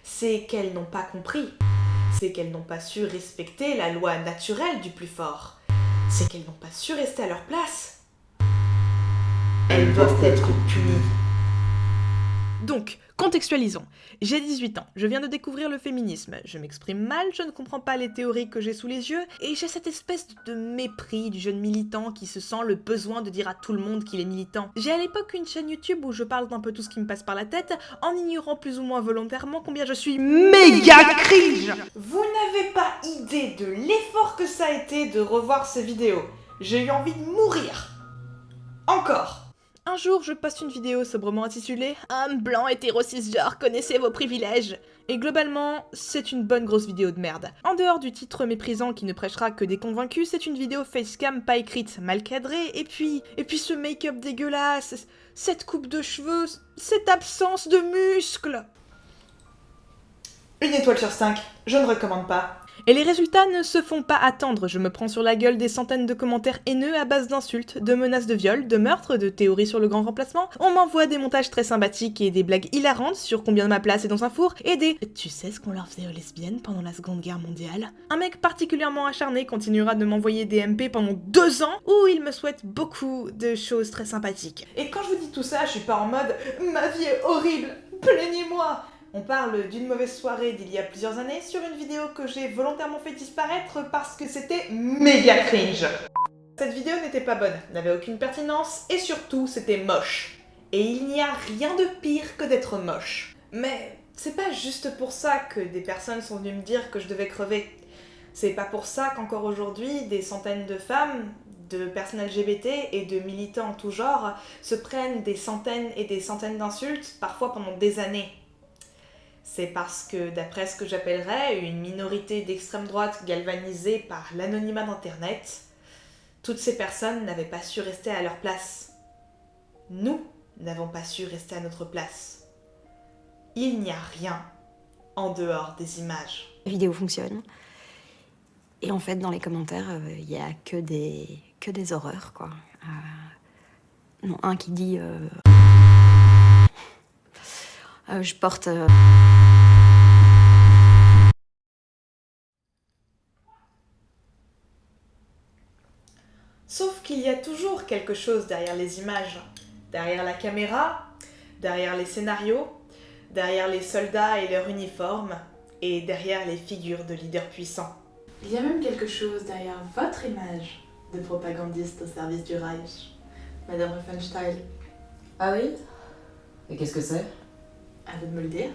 c'est qu'elles n'ont pas compris. C'est qu'elles n'ont pas su respecter la loi naturelle du plus fort. C'est qu'elles n'ont pas su rester à leur place. Elles doivent être punies. Donc, Contextualisons. J'ai 18 ans, je viens de découvrir le féminisme. Je m'exprime mal, je ne comprends pas les théories que j'ai sous les yeux, et j'ai cette espèce de mépris du jeune militant qui se sent le besoin de dire à tout le monde qu'il est militant. J'ai à l'époque une chaîne YouTube où je parle d'un peu tout ce qui me passe par la tête, en ignorant plus ou moins volontairement combien je suis méga cringe. Vous n'avez pas idée de l'effort que ça a été de revoir ces vidéos. J'ai eu envie de mourir. Encore. Un jour, je poste une vidéo sobrement intitulée « Homme blanc hétéro cisgenre, connaissez vos privilèges !» Et globalement, c'est une bonne grosse vidéo de merde. En dehors du titre méprisant qui ne prêchera que des convaincus, c'est une vidéo facecam pas écrite, mal cadrée, et puis ce make-up dégueulasse, cette coupe de cheveux, cette absence de muscles. Une étoile sur 5, je ne recommande pas. Et les résultats ne se font pas attendre, je me prends sur la gueule des centaines de commentaires haineux à base d'insultes, de menaces de viol, de meurtres, de théories sur le grand remplacement, on m'envoie des montages très sympathiques et des blagues hilarantes sur combien de ma place est dans un four, et des « Tu sais ce qu'on leur faisait aux lesbiennes pendant la Seconde Guerre mondiale ?» Un mec particulièrement acharné continuera de m'envoyer des MP pendant 2 ans, où il me souhaite beaucoup de choses très sympathiques. Et quand je vous dis tout ça, je suis pas en mode « Ma vie est horrible, plaignez-moi !» On parle d'une mauvaise soirée d'il y a plusieurs années sur une vidéo que j'ai volontairement fait disparaître parce que c'était méga cringe. Cette vidéo n'était pas bonne, n'avait aucune pertinence et surtout c'était moche. Et il n'y a rien de pire que d'être moche. Mais c'est pas juste pour ça que des personnes sont venues me dire que je devais crever. C'est pas pour ça qu'encore aujourd'hui, des centaines de femmes, de personnes LGBT et de militants en tout genre se prennent des centaines et des centaines d'insultes, parfois pendant des années. C'est parce que, d'après ce que j'appellerais une minorité d'extrême droite galvanisée par l'anonymat d'Internet, toutes ces personnes n'avaient pas su rester à leur place. Nous n'avons pas su rester à notre place. Il n'y a rien en dehors des images. La vidéo fonctionne. Et en fait, dans les commentaires, il n'y a que des horreurs, quoi. Non, un qui dit... je porte... Sauf qu'il y a toujours quelque chose derrière les images, derrière la caméra, derrière les scénarios, derrière les soldats et leurs uniformes, et derrière les figures de leaders puissants. Il y a même quelque chose derrière votre image de propagandiste au service du Reich, Madame Riefenstahl. Ah oui? Et qu'est-ce que c'est? À vous de me le dire.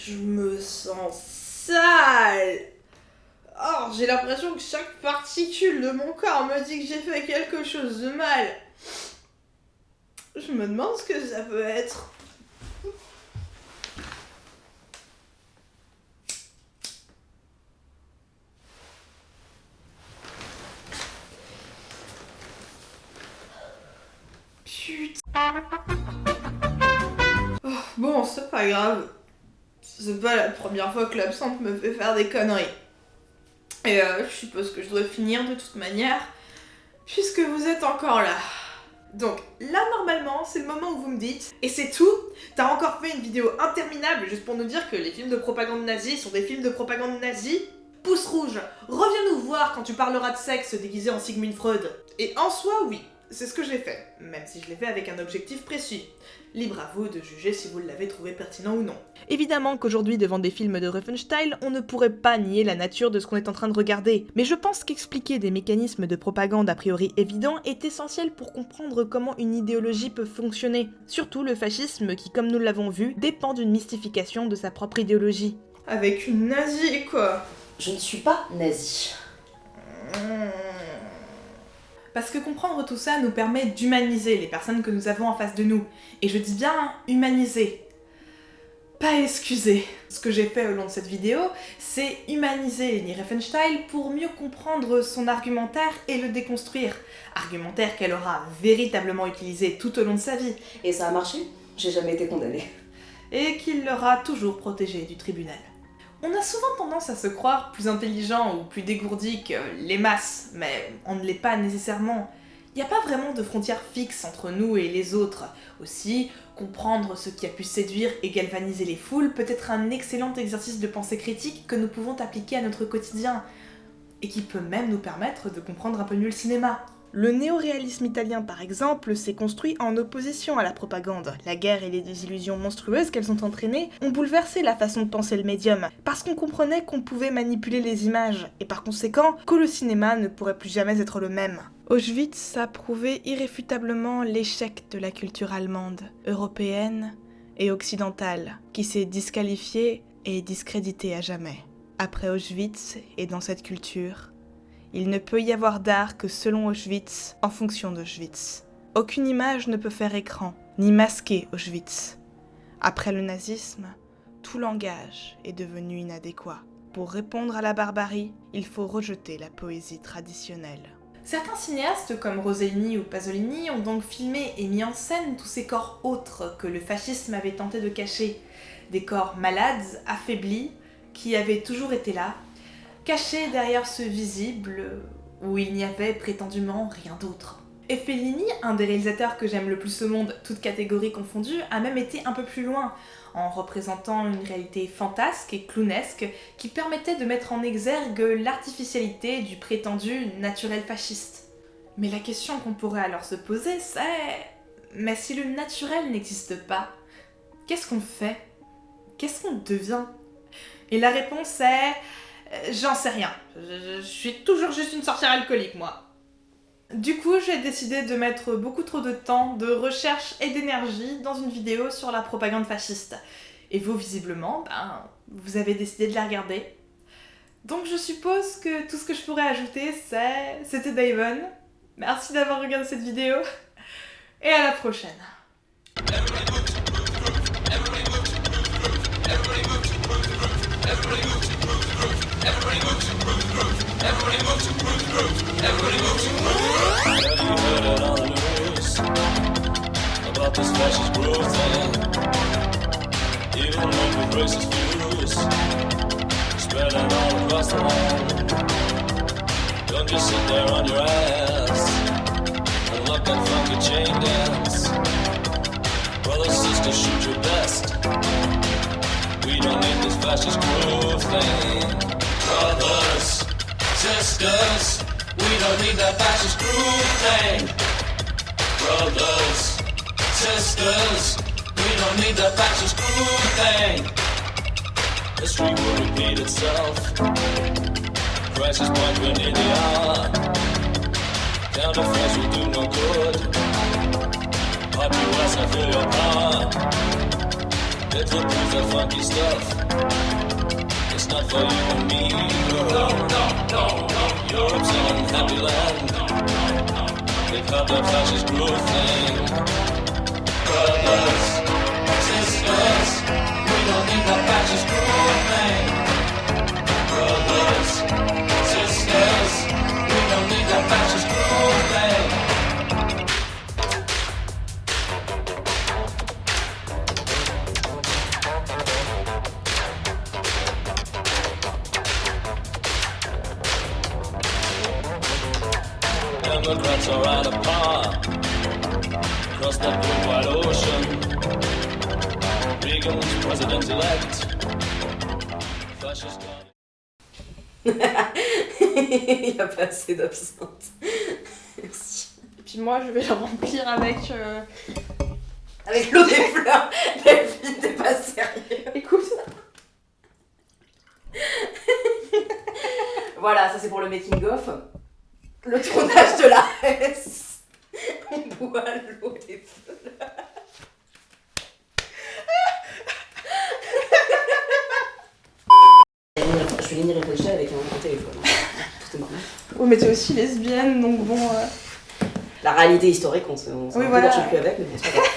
Je me sens sale. Oh, j'ai l'impression que chaque particule de mon corps me dit que j'ai fait quelque chose de mal. Je me demande ce que ça peut être. Putain. Oh, bon, c'est pas grave. C'est pas la première fois que l'absente me fait faire des conneries. Et je suppose que je dois finir de toute manière, puisque vous êtes encore là. Donc là, normalement, c'est le moment où vous me dites « Et c'est tout? T'as encore fait une vidéo interminable juste pour nous dire que les films de propagande nazie sont des films de propagande nazie? Pouce rouge, reviens nous voir quand tu parleras de sexe déguisé en Sigmund Freud. » Et en soi, oui, c'est ce que j'ai fait, même si je l'ai fait avec un objectif précis. Libre à vous de juger si vous l'avez trouvé pertinent ou non. Évidemment qu'aujourd'hui, devant des films de Riefenstahl, on ne pourrait pas nier la nature de ce qu'on est en train de regarder, mais je pense qu'expliquer des mécanismes de propagande a priori évidents est essentiel pour comprendre comment une idéologie peut fonctionner, surtout le fascisme qui, comme nous l'avons vu, dépend d'une mystification de sa propre idéologie. Avec une nazie, quoi. Je ne suis pas nazie. Parce que comprendre tout ça nous permet d'humaniser les personnes que nous avons en face de nous. Et je dis bien humaniser. pas excusé. Ce que j'ai fait au long de cette vidéo, c'est humaniser Leni Riefenstahl pour mieux comprendre son argumentaire et le déconstruire. Argumentaire qu'elle aura véritablement utilisé tout au long de sa vie. Et ça a marché? J'ai jamais été condamnée. Et qu'il l'aura toujours protégée du tribunal. On a souvent tendance à se croire plus intelligent ou plus dégourdi que les masses, mais on ne l'est pas nécessairement. Il n'y a pas vraiment de frontières fixes entre nous et les autres. Aussi, comprendre ce qui a pu séduire et galvaniser les foules peut être un excellent exercice de pensée critique que nous pouvons appliquer à notre quotidien, et qui peut même nous permettre de comprendre un peu mieux le cinéma. Le néoréalisme italien, par exemple, s'est construit en opposition à la propagande. La guerre et les désillusions monstrueuses qu'elles ont entraînées ont bouleversé la façon de penser le médium, parce qu'on comprenait qu'on pouvait manipuler les images, et par conséquent, que le cinéma ne pourrait plus jamais être le même. Auschwitz a prouvé irréfutablement l'échec de la culture allemande, européenne et occidentale, qui s'est disqualifiée et discréditée à jamais. Après Auschwitz, et dans cette culture, il ne peut y avoir d'art que selon Auschwitz, en fonction d'Auschwitz. Aucune image ne peut faire écran, ni masquer Auschwitz. Après le nazisme, tout langage est devenu inadéquat. Pour répondre à la barbarie, il faut rejeter la poésie traditionnelle. Certains cinéastes comme Rossellini ou Pasolini ont donc filmé et mis en scène tous ces corps autres que le fascisme avait tenté de cacher. Des corps malades, affaiblis, qui avaient toujours été là, cachés derrière ce visible où il n'y avait prétendument rien d'autre. Et Fellini, un des réalisateurs que j'aime le plus au monde, toutes catégories confondues, a même été un peu plus loin, en représentant une réalité fantasque et clownesque qui permettait de mettre en exergue l'artificialité du prétendu naturel fasciste. Mais la question qu'on pourrait alors se poser, c'est... Mais si le naturel n'existe pas, qu'est-ce qu'on fait? Qu'est-ce qu'on devient? Et la réponse est... J'en sais rien. Je suis toujours juste une sorcière alcoolique, moi. Du coup, j'ai décidé de mettre beaucoup trop de temps, de recherche et d'énergie dans une vidéo sur la propagande fasciste. Et vous, visiblement, vous avez décidé de la regarder. Donc je suppose que tout ce que je pourrais ajouter, c'était Davon. Merci d'avoir regardé cette vidéo. Et à la prochaine. Have you heard it on the news about this fascist growth thing? Even with racist views spreading all across the land. Don't just sit there on your ass and let that funky chain dance. Brothers, sisters, shoot your best. We don't need this fascist growth thing. Brothers, sisters, we don't need that fascist groove thing. Brothers, sisters, we don't need that fascist groove thing. History will repeat itself. Crisis point when in the hour. Counterfeits will do no good. Hot US, I feel your power. Hitler proves that funky stuff. It's not for you and me. No. Europe's an unhappy land. They've had their fascist growth thing. Brothers, sisters, we don't need that fascist growth thing. Brothers, sisters, we don't need that fascist growth thing. Democrats are out of power. Across that big wide ocean. Reagan's president-elect. Fascist. Il n'y a pas assez d'absinthe. Merci. Et puis moi, je vais le remplir avec... Avec l'eau des fleurs. Delphine, t'es pas sérieux. Écoute. Voilà, ça c'est pour le making-of. Le tournage de la S. On boit l'eau des fleurs. Je suis Leni Riefenstahl avec un téléphone. Tout est normal. Oui, mais t'es aussi lesbienne, donc bon... La réalité historique, on se oui, voilà. marche plus avec, mais bon, c'est pas grave.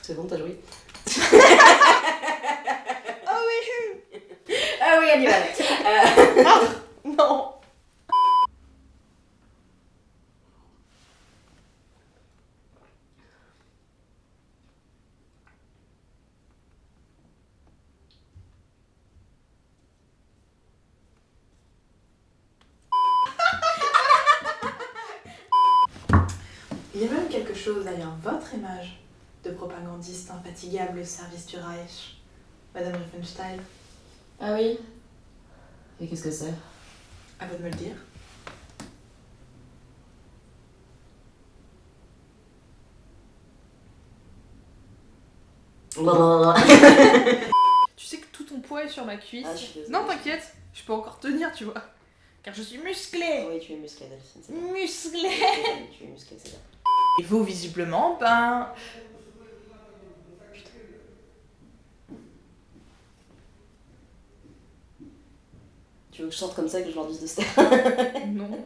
C'est bon, t'as joué? Oh oui. Ah oui, Hannibal. Non. Il y a même quelque chose derrière votre image de propagandiste infatigable au service du Reich, Madame Riefenstahl. Ah oui? Et qu'est-ce que c'est? À vous de me le dire. Tu sais que tout ton poids est sur ma cuisse. Ah, je suis désolée. Non, t'inquiète, je peux encore tenir, tu vois. Car je suis musclée. Oui, tu es musclée, Delphine, c'est bien. Musclée. Tu es musclée, c'est bien. Et vous, visiblement, ben... Tu veux que je sorte comme ça et que je leur dise de se taire? Non.